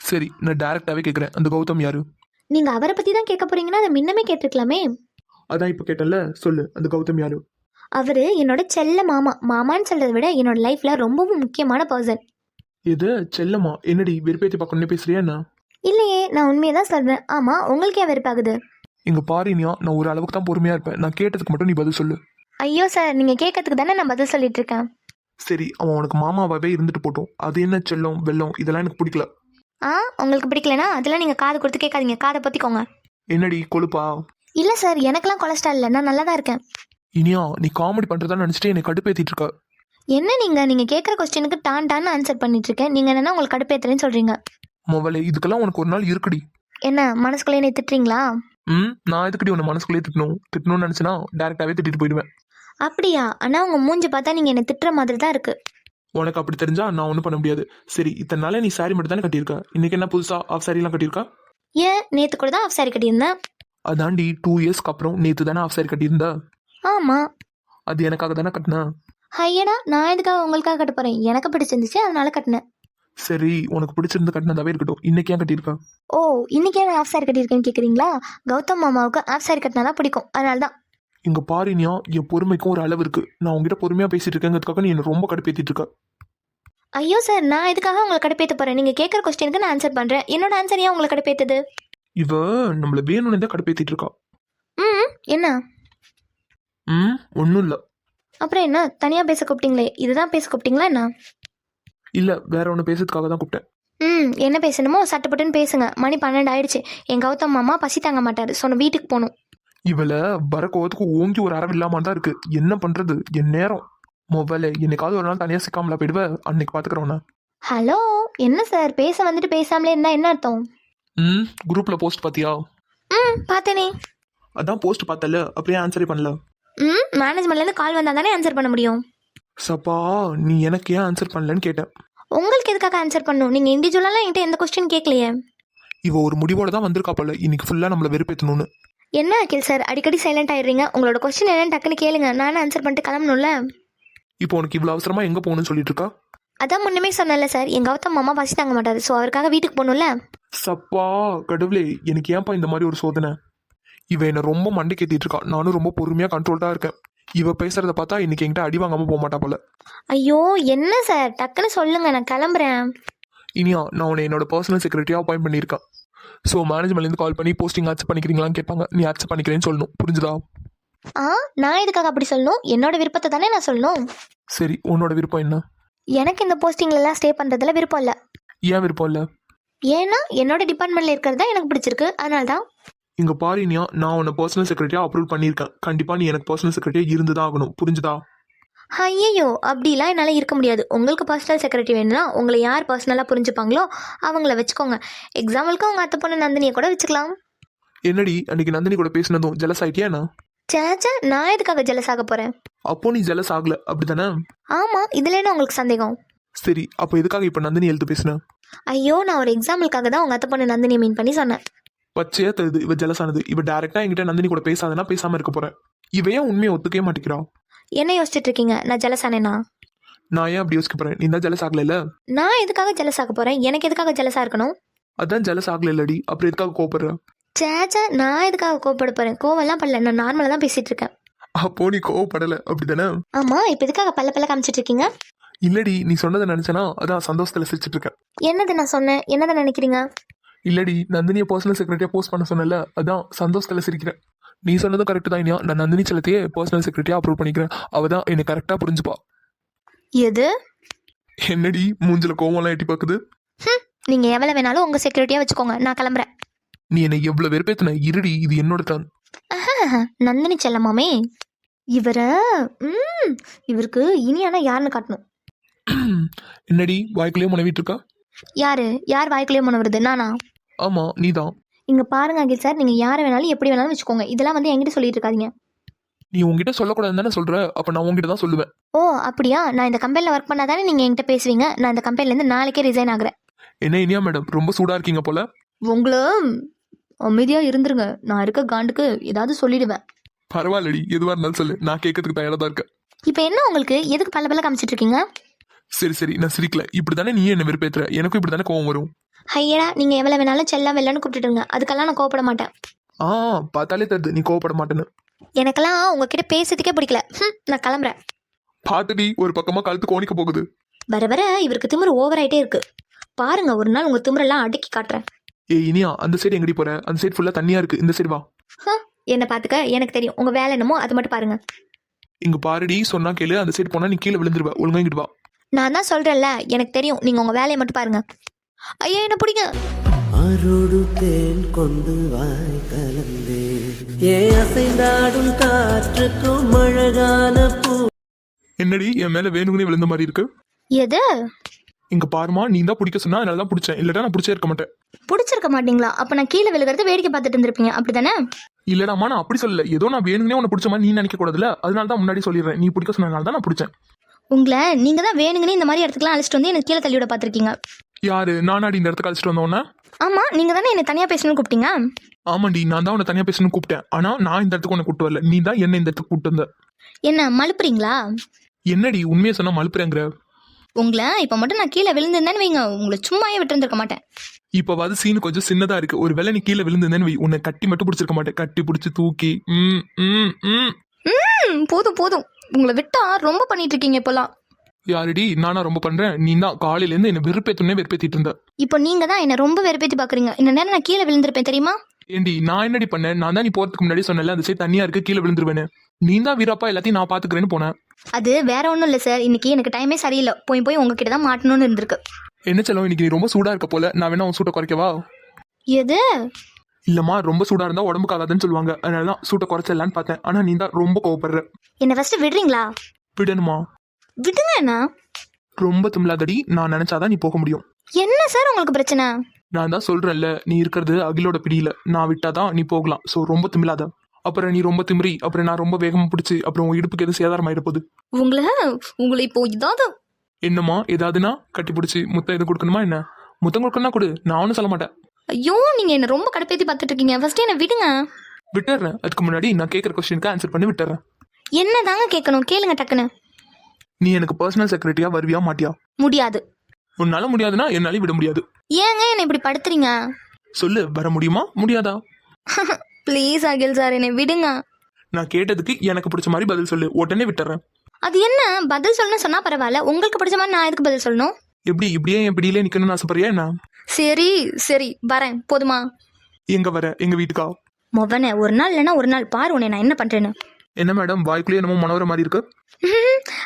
சரி, நான் டைரக்டாவே கேக்குறேன். அந்த கௌதம் யாரு? நீங்க அவரை பத்தி தான் கேட்க போறீங்கன்னா அதை முன்னமே கேட்டுருக்கலாமே. அதான் இப்ப கேட்டல, சொல்லு, அந்த கௌதம் யாரு? அவரு என்னோட செல்ல மாமா. மாமான்னு சொல்றதை விட என்னோட லைஃப்ல ரொம்பவும் முக்கியமான பர்சன். இது செல்லம்மா? என்னடி வெறுப்பேத்தி பார்க்கணும்னு பேசுறியா என்ன? இல்லையே, நான் உண்மையை தான் சொல்றேன். ஆமா, உங்களுக்கு ஏன் வெறுப்பாகுது? இங்க பாரினியா, நான் ஒரு அளவுக்கு தான் பொறுமையா இருப்பேன். நான் கேட்டதுக்கு மட்டும் நீ பதில் சொல்லு. ஐயோ சார், நீங்க கேட்கறதுக்கு தானே நான் பதில் சொல்லிட்டு இருக்கேன். சரி, அவன் உனக்கு மாமாவாவே இருந்துட்டு போட்டோம். அது என்ன செல்லம் வெல்லம் இதெல்லாம் எனக்கு பிடிக்கல. உங்களுக்கு பிடிக்கலனா அதெல்லாம் நீங்க காது கொடுத்து கேட்காதீங்க, காதை பத்திக்கோங்க. என்னடி கொழுப்பா? இல்ல சார், எனக்கெல்லாம் கொலஸ்ட்ரால் இல்லை, நான் நல்லா தான் இருக்கேன். இனியா, நீ காமெடி பண்றதா நினைச்சிட்டு என்னை கடுப்பேத்திட்டு இருக்க. என்ன நீங்க கேட்குற கொஸ்டினுக்கு டான்னு ஆன்சர் பண்ணிட்டு இருக்கேன். நீங்க என்னன்னா உங்களுக்கு கடுப்பேத்துறேன்னு சொல்றீங்க. முதல்ல இதுக்கெல்லாம் உனக்கு ஒரு நாள் இருக்குடி. என்ன மனசுக்குள்ளே என்ன திட்டுறீங்களா? நான் எதுக்கடி உன்னை மனசுக்குள்ளேயே திட்டணும்னு நினைச்சுன்னா டைரக்டாவே திட்டிட்டு போயிடுவேன். அப்படியா? ஆனா உங்க மூஞ்சி பார்த்தா நீங்க என்ன திட்டுற மாதிரி தான் இருக்கு. உனக்கு அப்படி தெரிஞ்சா நான் ஒன்றும் பண்ண முடியாது. சரி, இத்தனை நாளே நீ சாரி மட்டும் தானே கட்டியிருக்க. இன்னைக்கு என்ன புதுசா ஆஃப் சாரிலாம் கட்டியிருக்கா? ஏன், நேத்து கூட தான் ஆஃப் சாரி கட்டியிருந்தேன். அதாண்டி 2 இயர்ஸ்க்கு அப்புறம் நேத்து தானே ஆஃப் சாரி கட்டியிருந்தா? ஆமா. அது எனக்காக தானே கட்டினேன். ஐயடா, நான் எதுக்காக உங்களுக்காக கட்ட போறேன்? எனக்கு பிடிச்சிருந்துச்சு, அதனால கட்டினேன். சரி, உனக்கு பிடிச்சிருந்து கட்டினதாவே இருக்கட்டும். இன்னைக்கு ஏன் கட்டியிருக்கா? ஓ, இன்னைக்கு ஏன் ஆஃப் சாரி கட்டியிருக்கேன்னு கேக்குறீங்களா? கௌதம் மாமாவுக்கு ஆஃப் சாரி கட்டினாதான் பிடிக்கும், அதனாலதான். இங்க பாரினியா, என் பொறுமைக்கும் ஒரு அளவு இருக்கு. நான் உங்ககிட்ட பொறுமையா பேசிட்டு இருக்கேங்கிறதுக்காக நீ என்ன ரொம்ப கடுப்பேத்திட்டு இருக்க. ஐயோ சார், நான் எதுக்காக உங்களை கடுப்பேத்த போறேன்? நீங்க கேட்குற கொஸ்டினுக்கு நான் ஆன்சர் பண்றேன். என்னோட ஆன்சர் ஏன் உங்களை கடுப்பேத்துது? இவ நம்மள வேணும்னு தான் கடுப்பேத்திட்டு இருக்கா. என்ன? ஒன்றும் இல்லை. அப்புறம் என்ன, தனியா பேச கூப்பிட்டீங்களே, இதுதான் பேச கூப்பிட்டீங்களா என்ன? இல்லை, வேற ஒன்று பேசுறதுக்காக தான் கூப்பிட்டேன். என்ன பேசணுமோ சட்டப்பட்டுன்னு பேசுங்க. மணி 12 ஆயிடுச்சு. என் கௌதம் மாமா பசி தாங்க மாட்டாரு. சொன்ன வீட்டுக்கு போகணும். இவளை வர கோவத்துக்கு ஓங்கி ஒரு அறவு இல்லாம தான் இருக்கு. என்ன பண்றது, என் நேரம். மொபைல என்னைக்காவது ஒரு நாள் தனியாக சிக்காமலா போயிடுவ, அன்னைக்கு பார்த்துக்கிறோண்ணா. ஹலோ, என்ன சார், பேச வந்துட்டு பேசாமலே இருந்தா என்ன அர்த்தம்? குரூப்ல போஸ்ட் பாத்தியா? பார்த்தேனே. அதான் போஸ்ட் பார்த்தல, அப்படியே ஆன்சரே பண்ணல. மேனேஜ்மெண்ட்லேருந்து கால் வந்தால் தானே ஆன்சர் பண்ண முடியும். சப்பா, நீ எனக்கு ஏன் ஆன்சர் பண்ணலன்னு கேட்டேன். உங்களுக்கு எதுக்காக ஆன்சர் பண்ணணும்? நீங்கள் இண்டிவிஜுவலாலாம் என்கிட்ட எந்த கொஸ்டின் கேட்கலையே. இவ ஒரு முடிவோட தான் வந்திருக்கா போல, இன்னைக்கு ஃபுல்லா நம்மள வெறுப்பேத்தணும்னு. என்ன அகில் சார் அடிக்கடி சைலண்ட் ஆயிடுறீங்க? உங்களோட கொஸ்டின் என்னன்னு டக்குன்னு கேளுங்க, நானும் ஆன்சர் பண்ணிட்டு கிளம்பணும்ல. இப்போ உனக்கு இவ்வளவு அவசரமா எங்க போகணும்னு சொல்லிட்டு இருக்கா? அதான் முன்னமே சொன்னல சார், எங்கள் கௌதம் மாமா பசி தாங்க மாட்டாரு, ஸோ அவருக்காக வீட்டுக்கு போகணும்ல. சப்பா கடவுளே, எனக்கு ஏன்பா இந்த மாதிரி ஒரு சோதனை? இவ என்ன ரொம்ப மண்டை கேத்திட்டு இருக்கா. நானும் ரொம்ப பொறுமையா கண்ட்ரோல்டா இருக்கேன். இவ பேசுறத பார்த்தா இன்னைக்கு என்கிட்ட அடி வாங்காம போக மாட்டா போல. ஐயோ என்ன சார், டக்குன்னு சொல்லுங்க, நான் கிளம்புறேன். இனியா, நான் உன்னை என்னோட பர்சனல் செக்ரட்டரியா அப்பாயிண்ட் பண்ணியிருக்கேன். ஸோ மேனேஜ்மெண்ட்லேருந்து கால் பண்ணி போஸ்டிங் அக்செப்ட் பண்ணிக்கிறீங்களான்னு கேட்பாங்க. நீ அக்செப்ட் பண்ணிக்கிறேன்னு சொல்லணும், புரிஞ்சுதா? நான் எதுக்காக அப்படி சொல்லணும்? என்னோட விருப்பத்தை தானே நான் சொல்லணும். சரி, உன்னோட விருப்பம் என்ன? எனக்கு இந்த போஸ்டிங்லலாம் ஸ்டே பண்ணுறதுல விருப்பம் இல்லை. ஏன் விருப்பம் இல்லை? ஏன்னா என்னோட டிபார்ட்மெண்ட்டில் இருக்கிறது தான் எனக்கு பிடிச்சிருக்கு, அதனால தான். இங்க பாரு இனியா, நான் உன்னை பர்சனல் செக்ரட்டரியா அப்ரூவ் பண்ணியிருக்கேன். கண்டிப்பா நீ எனக்கு பர்சனல் செக்ரட்டரியா இருந்துதான் ஆகணும், புரிஞ்சுதா? ஐயோ அப்படிலாம் என்னால் இருக்க முடியாது. உங்களுக்கு பர்சனல் செக்ரட்டரி வேணும்னா உங்களை யார் பர்சனலாக புரிஞ்சுப்பாங்களோ அவங்கள வச்சுக்கோங்க. எக்ஸாம்பிளுக்கு உங்கள் அத்தை பொண்ணு நந்தினியை கூட வச்சுக்கலாம். என்னடி அன்னைக்கு நந்தினி கூட பேசினதும் ஜெலஸ் ஆயிட்டியா என்ன? சேச்சா, நான் எதுக்காக ஜெலஸ் ஆக போகிறேன்? அப்போ நீ ஜெலஸ் ஆகல அப்படித்தானே? ஆமாம், இதில் என்ன உங்களுக்கு சந்தேகம்? சரி, அப்போ எதுக்காக இப்போ நந்தினி எழுத்து பேசின? ஐயோ, நான் ஒரு எக்ஸாம்பிளுக்காக தான் உங்கள் அத்தை பொண்ணு நந்தினியை மீன் பண்ணி சொன்னேன். பச்சையா தருது இவ ஜெலஸ் ஆனது. இவ டைரக்டா என்கிட்ட நந்தினி கூட பேசாதனா பேசாம இருக்க போறேன். இவ ஏன் உண்மையை ஒத்துக்கவே மாட்டேங்கிறா? என்ன யோசிச்சுட்டு இருக்கீங்க? நான் ஜெலஸ் ஆனேனா? நான் ஏன் அப்படி யோசிக்க போறேன்? நீ தான் ஜெலஸ் ஆகல. நான் எதுக்காக ஜெலஸ் ஆக போகிறேன்? எனக்கு எதுக்காக ஜெலஸாக இருக்கணும்? அதான் ஜெலஸ் ஆகல இல்லடி, அப்புறம் எதுக்காக கோபப்படுற? சேச்சா, நான் எதுக்காக கோவப்பட போகிறேன்? கோவம்லாம் பண்ணல, நான் நார்மலாக தான் பேசிகிட்டு இருக்கேன். அப்போ நீ கோவப்படல அப்படித்தானே? ஆமாம், இப்போ எதுக்காக பல்ல பல்ல காமிச்சிட்டு இருக்கீங்க? இல்லடி, நீ சொன்னதை நினைச்சனா அதான் சந்தோஷத்துல சிரிச்சிட்டு இருக்கேன். என்னது நான் சொன்னேன்? என்னதை நினைக்கிறீங்க? இல்லடி, நந்தினியை பர்சனல் செக்ரட்டரியா போஸ்ட் பண்ண சொன்னல, அதான் சந்தோஷத்துல சிரிக்கிறேன். நீ சொன்னதும் கரெக்ட் தான் இனியா. நான் நந்தினி செல்லத்தையே பர்சனல் செக்ரட்டரியா அப்ரூவ் பண்ணிக்கிறேன். அவ தான் என்னை கரெக்டா புரிஞ்சுப்பா. எது? என்னடி மூஞ்சில கோவம்லாம் எட்டி பாக்குது? நீங்கள் எவ்வளோ வேணாலும் உங்கள் செக்யூரிட்டியாக வச்சுக்கோங்க, நான் கிளம்புறேன். நீ என்னை எவ்வளவு வெறுப்பேத்தின. இருடி, இது என்னோட தான். நந்தினி செல்லமாமே இவரை. இவருக்கு இனியானா யாருன்னு காட்டணும். என்னடி வாய்க்குள்ளேயே முனவிட்டு இருக்கா? யார் வாய்க்குள்ளேயே முன வருது? நானா? ஆமா, நீதான். இங்க பாருங்க அகில் சார், நீங்க யாரை வேணாலும் எப்படி வேணாலும் வச்சுக்கோங்க, இதெல்லாம் வந்து என்கிட்ட சொல்லிட்டு இருக்காதீங்க. நீ உங்ககிட்ட சொல்லக்கூடாதுன்னு தானே சொல்ற, அப்ப நான் உங்ககிட்ட தான் சொல்லுவேன். ஓ அப்படியா? நான் இந்த கம்பெனில ஒர்க் பண்ணாதானே நீங்க என்கிட்ட பேசுவீங்க. நான் இந்த கம்பெனில இருந்து நாளைக்கே ரிசைன் ஆகுறேன். என்ன இனியா மேடம், ரொம்ப சூடா இருக்கீங்க போல. உங்களை அமைதியா இருந்துருங்க, நான் இருக்க காண்டுக்கு ஏதாவது சொல்லிடுவேன். பரவாயில்லடி, எதுவா இருந்தாலும் சொல்லு, நான் கேட்கறதுக்கு தயாரா தான் இருக்கேன். இப்போ என்ன உங்களுக்கு எதுக்கு பல்ல பல்ல காமிச்சிட்டு இருக்கீங்க? சரி சரி, நான் சிரிக்கல. இப்படித்தானே நீ என்ன வெறுப்பேத்துற, எனக்கும் இப்படித்தானே கோவம் வரும். ஐயடா, நீங்க எவ்வளவு வேணாலும் செல்லம் வெள்ளன்னு கூப்பிட்டுடுங்க, அதுக்கெல்லாம் நான் கோவப்பட மாட்டேன். பார்த்தாலே தருது நீ கோவப்பட மாட்டேன்னு. எனக்கெல்லாம் உங்ககிட்ட பேசுறதுக்கே பிடிக்கல. நான் கிளம்புறேன். பாத்துடி, ஒரு பக்கமா கழுத்து கோணிக்க போகுது. வர வர இவருக்கு திமிரு ஓவர் ஆயிட்டே இருக்கு. பாருங்க, ஒரு நாள் உங்க திமிரெல்லாம் அடுக்கி காட்டுறேன். இனியா, அந்த சைடு எங்கடி போற? அந்த சைடு ஃபுல்லா தண்ணியா இருக்கு, இந்த சைடு வா. என்ன பாத்துக்க, எனக்கு தெரியும் உங்க வேலை என்னமோ அது மட்டும் பாருங்க. இங்க பாருடி, சொன்னா கேளு. அந்த சைடு போனா நீ கீழே விழுந்துருவ, ஒழுங்கா இங்கிட்டு வா. நான் தான் சொல்றேன்ல, எனக்கு தெரியும், நீங்க உங்க வேலையை மட்டும் பாருங்க. ஐயா, என்ன பிடிங்க. அருடு தேன் கொண்டு வாய் கலந்தே அசைந்தாடும் காற்றுக்கும் அழகான பூ. என்னடி என் மேல வேணுங்கனே விழுந்த மாதிரி இருக்கு? எது? இங்க பாருமா, நீ தான் பிடிக்க சொன்னா அதனால தான் பிடிச்சேன், இல்லடா நான் பிடிச்சே இருக்க மாட்டேன். பிடிச்சிருக்க மாட்டீங்களா? அப்ப நான் கீழே விழுகிறது வேடிக்கை பார்த்துட்டு இருந்திருப்பீங்க, அப்படிதானே? இல்லடாமா, நான் அப்படி சொல்லல. ஏதோ நான் வேணுங்கனே உன்னை பிடிச்ச மாதிரி நீ நினைக்க கூடாதுல, அதனால தான் முன்னாடி சொல்லிடுறேன். நீ பிடிக்க சொன்னதுனால தான் நான் பிடிச்சேன். உங்களை நீங்க தான் வேணுங்கன்னு இந்த மாதிரி இடத்துக்குலாம் அழைச்சிட்டு வந்து எனக்கு கீழே தள்ளி விட பார்த்துருக்கீங்க. யாரு? நானாடி இந்த இடத்துக்கு அழைச்சிட்டு வந்தோன்னே? ஆமா, நீங்க தானே என்னை தனியா பேசணும்னு கூப்பிட்டீங்க. ஆமாண்டி, நான் தான் உன்னை தனியா பேசணும்னு கூப்பிட்டேன். ஆனா நான் இந்த இடத்துக்கு உன்னை கூப்பிட்டு வரல, நீ தான் என்ன இந்த இடத்துக்கு கூப்பிட்டு வந்த. என்ன மழுப்புறீங்களா? என்னடி உண்மையை சொன்னா மழுப்புறேங்கிற? உங்களை இப்ப மட்டும் நான் கீழே விழுந்திருந்தேன்னு வைங்க, உங்களை சும்மாவே விட்டுருந்துருக்க மாட்டேன். இப்பவாது சீனு கொஞ்சம் சின்னதா இருக்கு. ஒரு வேளை நீ கீழே விழுந்திருந்தேன்னு வை, உன்னை கட்டி மட்டும் பிடிச்சிருக்க மாட்டேன். கட்டி பிடிச்சி தூக்கி. போதும் போதும், உங்களை விட்டா ரொம்ப பண்ணிட்டு இருக்கீங்க இப்பெல்லாம். யாரடி? நானா ரொம்ப பண்றேன்? நீ தான் காலையில இருந்து என்ன வெறுப்பேத்திட்டு இருந்த. இப்போ நீங்க தான் என்ன ரொம்ப வெறுப்பேத்தி பாக்குறீங்க. இந்த நேரம் நான் கீழே விழுந்திருப்பேன் தெரியுமா? ஏண்டி, நான் என்னடி பண்ணேன்? நான் தான் நீ போறதுக்கு முன்னாடி சொன்னல அந்த சைடு தண்ணியா இருக்கு, கீழே விழுந்துருவேன்னு. நீ தான் வீராப்பா எல்லாத்தையும் நான் பாத்துக்கிறேன்னு போனேன். அது வேற ஒன்றும் இல்லை சார், இன்னைக்கு எனக்கு டைமே சரியில்லை. போய் உங்ககிட்ட தான் மாட்டணும்னு இருந்திருக்கு. என்ன செல்லம், இன்னைக்கு நீ ரொம்ப சூடா இருக்க போல. நான் வேணா உன் சூட்டை குறைக்கவா? எது? இல்லம்மா, ரொம்ப சூடா இருந்தா உடம்புக்கு ஆகாதுன்னு சொல்லுவாங்க, அதனாலதான் சூட்டை குறைச்சிடலான்னு பார்த்தேன். ஆனா நீ தான் ரொம்ப கோவப்படுற. என்ன ஃபர்ஸ்ட் விடுறீங்களா? விடணுமா? விடுங்க. என்ன ரொம்ப திமிலாதடி, நான் நினைச்சாதான் நீ போக முடியும். என்ன சார் உங்களுக்கு பிரச்சனை? நான் தான் சொல்றேன்ல, நீ இருக்கிறது அகிலோட பிடியில. நான் விட்டாதான் நீ போகலாம். சோ ரொம்ப திமிலாத. அப்புறம் நீ ரொம்ப திமிரி, அப்புறம் நான் ரொம்ப வேகமா பிடிச்சி, அப்புறம் உன் இடுப்புக்கு எது சேதாரம் ஆயிட போகுது. உங்களை இப்போ இதாவது என்னம்மா ஏதாவதுன்னா கட்டி பிடிச்சி முத்தம் எதுவும் கொடுக்கணுமா என்ன? முத்தம் கொடுக்கணும்னா கொடு, நான் ஒன்றும் சொல்ல மாட்டேன். ஐயோ நீங்கள் என்ன ரொம்ப கடுப்பேத்தி பார்த்துட்டு இருக்கீங்க. ஃபர்ஸ்ட் என்ன விடுங்க. விட்டுறேன். அதுக்கு முன்னாடி நான் கேட்குற கொஸ்டினுக்கு ஆன்சர் பண்ணி விட்டுறேன். என்ன தாங்க கேட்கணும், கேளுங்க டக்குன்னு. நீ எனக்கு பர்சனல் செக்ரட்டரியா வருவியா மாட்டியா? முடியாது. உன்னால முடியாதுன்னா என்னாலையும் விட முடியாது. ஏங்க என்ன இப்படி படுத்துறீங்க? சொல்லு, வர முடியுமா முடியாதா? ப்ளீஸ் அகில் சார் என்னை விடுங்க. நான் கேட்டதுக்கு எனக்கு பிடிச்ச மாதிரி பதில் சொல்லு, உடனே விட்டுறேன். அது என்ன பதில் சொல்லணும்னு சொன்னா பரவாயில்ல, உங்களுக்கு பிடிச்ச மாதிரி நான் எதுக்கு பதில் சொல்லணும்? எப்படி இப்படியே என் பிடியிலே நிக்கணும்னு ஆசைப்படுறியா என்ன? சரி சரி வரேன், போதுமா? எங்க வர? எங்க வீட்டுக்கா? மொவனே ஒரு நாள் இல்லைன்னா ஒரு நாள் பாரு உன்னை நான் என்ன பண்றேன்னு. என்ன மேடம் வாய்க்குள்ளே என்னமோ மனவர மாதிரி இருக்கு?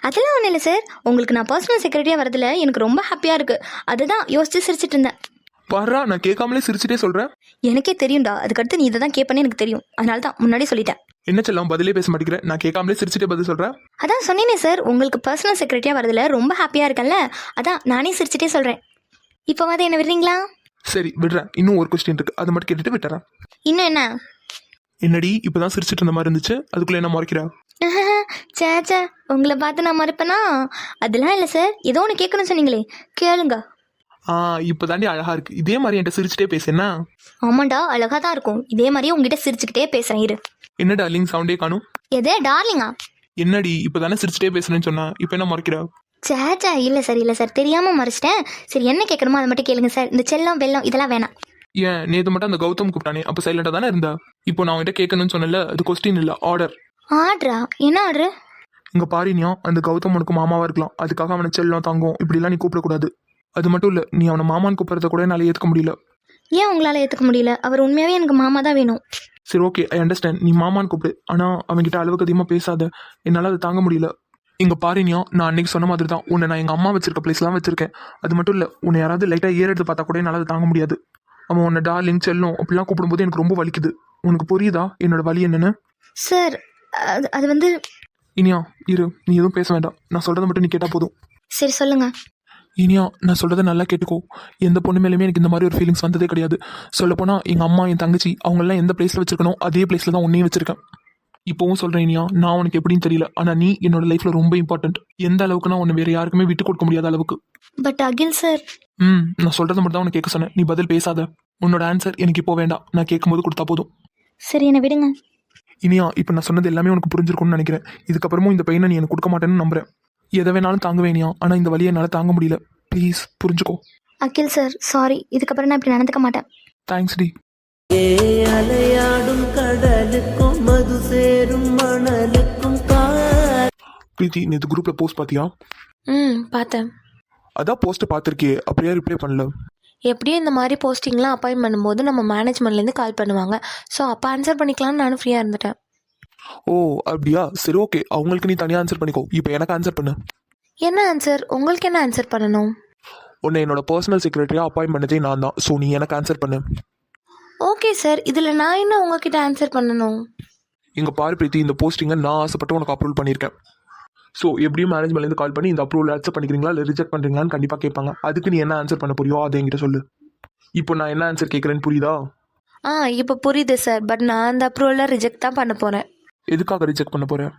அதெல்லாம் ஒன்றும் இல்லை சார், உங்களுக்கு நான் பர்சனல் செக்ரட்டரியாக வரதுல எனக்கு ரொம்ப ஹாப்பியாக இருக்குது. அதுதான் யோசிச்சு சிரிச்சிட்டு இருந்தேன். பாரா, நான் கேட்காமலே சிரிச்சுட்டே சொல்றேன். எனக்கே தெரியும்டா, அதுக்கடுத்து நீ இதை தான் கேட்பேன்னு எனக்கு தெரியும், அதனால தான் முன்னாடி சொல்லிட்டேன். என்ன செல்லம் பதிலே பேச மாட்டேங்கிறேன். நான் கேட்காமலே சிரிச்சுட்டே பதில் சொல்றேன். அதான் சொன்னேனே சார், உங்களுக்கு பர்சனல் செக்ரட்டரியாக வரதுல ரொம்ப ஹாப்பியாக இருக்கேன்ல, அதான் நானே சிரிச்சுட்டே சொல்கிறேன். இப்போ வந்து என்ன விடுறீங்களா? சரி விடுறேன். இன்னும் ஒரு கொஸ்டின் இருக்கு, அதை மட்டும் கேட்டுட்டு விட்டுறேன். இன்னும் என்ன? என்னடி இப்பதான் சிரிச்சிட்டு இருந்த மாதிரி இருந்துச்சு, அதுக்குள்ள என்ன முறைக்கிறா? சேச்சா, உங்களை பார்த்து நான் மறுப்பேனா? அதெல்லாம் இல்லை சார், ஏதோ ஒன்று கேட்கணும்னு சொன்னீங்களே, கேளுங்க. இப்பதாண்டி அழகா இருக்கு. இதே மாதிரி என்கிட்ட சிரிச்சுட்டே பேசுனா? ஆமாண்டா, அழகா தான் இருக்கும். இதே மாதிரியே உங்ககிட்ட சிரிச்சுக்கிட்டே பேசுறேன் இரு. என்ன டார்லிங் சவுண்டே காணும்? எதே டார்லிங்கா? என்னடி இப்பதானே சிரிச்சுட்டே பேசுறேன்னு சொன்னா, இப்போ என்ன முறைக்கிறா? சேச்சா இல்லை சார் தெரியாமல் மறைச்சிட்டேன். சரி என்ன கேட்கணுமோ அதை மட்டும் கேளுங்க சார். இந்த செல்லம் வெல்லம் இதெல்லாம் வேணாம். ஏன் நேற்று மட்டும் அந்த கௌதம் கூப்பிட்டானே, அப்போ சைலண்டா தானே இருந்தா? இப்போ நான் உன்கிட்ட கேட்கணும்னு சொன்னல, அது கொஸ்டின் இல்லை, ஆர்டர். ஆர்டரா? என்ன ஆர்டரு? இங்க பாரினியா, அந்த கௌதம் உனக்கு மாமாவா இருக்கலாம், அதுக்காக அவனை செல்லம் தங்கம் இப்படிலாம் நீ கூப்பிடக்கூடாது. அது மட்டும் இல்லை, நீ அவனை மாமான்னு கூப்பிட்றத கூட என்னால் ஏற்றுக்க முடியல. ஏன் உங்களால் ஏற்றுக்க முடியல? அவர் உண்மையாகவே எனக்கு மாமா தான் வேணும். சரி ஓகே, ஐ அண்டர்ஸ்டாண்ட், நீ மாமான்னு கூப்பிடு. ஆனால் அவன்கிட்ட அளவுக்கு அதிகமாக பேசாத, என்னால் அதை தாங்க முடியல. இங்க பாரினியா, நான் அன்னைக்கு சொன்ன மாதிரி தான் உன்னை நான் எங்கள் அம்மா வச்சிருக்க பிளேஸ்லாம் வச்சிருக்கேன். அது மட்டும் இல்லை, உன்னை யாராவது லைட்டாக ஏற எடுத்து பார்த்தா கூட என்னால் அதை தாங்க முடியாது. அவன் உன்னை டார்லிங் செல்லும் அப்படிலாம் கூப்பிடும்போது எனக்கு ரொம்ப வலிக்குது. உனக்கு புரியுதா என்னோட வலி என்னன்னு? சார் அது வந்து இனியா இரு, நீ எதுவும் பேச வேண்டாம், நான் சொல்கிறத மட்டும் நீ கேட்டால் போதும். சரி சொல்லுங்க. இனியா, நான் சொல்கிறத நல்லா கேட்டுக்கோ. எந்த பொண்ணு மேலேயுமே எனக்கு இந்த மாதிரி ஒரு ஃபீலிங்ஸ் வந்ததே கிடையாது. சொல்லப்போனால் எங்கள் அம்மா என் தங்கச்சி அவங்களாம் எந்த பிளேஸில் வச்சிருக்கணும் அதே பிளேஸில் தான் உன்னையும் வச்சிருக்கேன். இப்போவும் சொல்கிறேன் இனியா, நான் உனக்கு எப்படின்னு தெரியல, ஆனால் நீ என்னோட லைஃப்பில் ரொம்ப இம்பார்ட்டன்ட். எந்த அளவுக்கு நான் உன்னை வேறு யாருக்குமே விட்டு கொடுக்க முடியாத அளவுக்கு. But Akhil sir. நான் சொல்கிறத மட்டும் தான் உனக்கு கேட்க சொன்னேன், நீ பதில் பேசாத. உன்னோட ஆன்சர் எனக்கு இப்போ வேண்டாம், நான் கேட்கும்போது கொடுத்தா போதும். சரி என்ன விடுங்க. இனியா, இப்போ நான் சொன்னது எல்லாமே உனக்கு புரிஞ்சிருக்கும்னு நினைக்கிறேன். இதுக்கப்புறமும் இந்த பையனை நீ எனக்கு கொடுக்க மாட்டேன்னு நம்புறேன். எதை வேணாலும் தாங்குவேன் இனியா, ஆனால் இந்த வழியை என்னால் தாங்க முடியல. ப்ளீஸ் புரிஞ்சுக்கோ. அகில் சார் சாரி, இதுக்கப்புறம் நான் இப்படி நடந்துக்க மாட்டேன். Thanks D. அலையாடும் கடலுக்கும் மது சேரும் மணலுக்கும் பிரீத்தி, நேற்று குரூப்பில் போஸ்ட் பார்த்தியா? பார்த்தேன். அதான் போஸ்ட்டை பார்த்துருக்கே, அப்படியே ரிப்ளை பண்ணல? எப்படியும் இந்த மாதிரி போஸ்டிங்லாம் அப்பாயின் பண்ணும்போது நம்ம மேனேஜ்மெண்ட்லேருந்து கால் பண்ணுவாங்க. ஸோ அப்போ ஆன்சர் பண்ணிக்கலாம்னு நானும் ஃப்ரீயாக இருந்துட்டேன். ஓ அப்படியா, சரி ஓகே, அவங்களுக்கு நீ தனியாக ஆன்சர் பண்ணிக்கோ. இப்போ எனக்கு ஆன்சர் பண்ணு. என்ன ஆன்சர்? உங்களுக்கு என்ன ஆன்சர் பண்ணணும்? உன்னை என்னோட பர்சனல் செக்ரட்டரியாக அப்பாயின் பண்ணதே நான் தான். ஸோ நீ எனக்கு ஆன்சர் பண்ணு. ஓகே சார், இதில் நான் என்ன உங்ககிட்ட ஆன்சர் பண்ணணும்? இங்கே பாரு பிரீத்தி, இந்த போஸ்டிங்கை நான் ஆசைப்பட்டு உனக்கு அப்ரூவல் பண்ணியிருக்கேன். ஸோ எப்படியும் மேனேஜ்மெண்ட்லேருந்து கால் பண்ணி இந்த அப்ரூவல் அக்செப்ட் பண்ணிக்கிறீங்களா இல்லை ரிஜெக்ட் பண்ணுறீங்களான்னு கண்டிப்பாக கேட்பாங்க. அதுக்கு நீ என்ன ஆன்சர் பண்ண புரியும் அதை என்கிட்ட சொல்லு. இப்போ நான் என்ன ஆன்சர் கேட்குறேன்னு புரியுதா? இப்போ புரியுது சார். பட் நான் அந்த அப்ரூவலில் ரிஜெக்ட் தான் பண்ண போகிறேன். எதுக்காக ரிஜெக்ட் பண்ண போகிறேன்?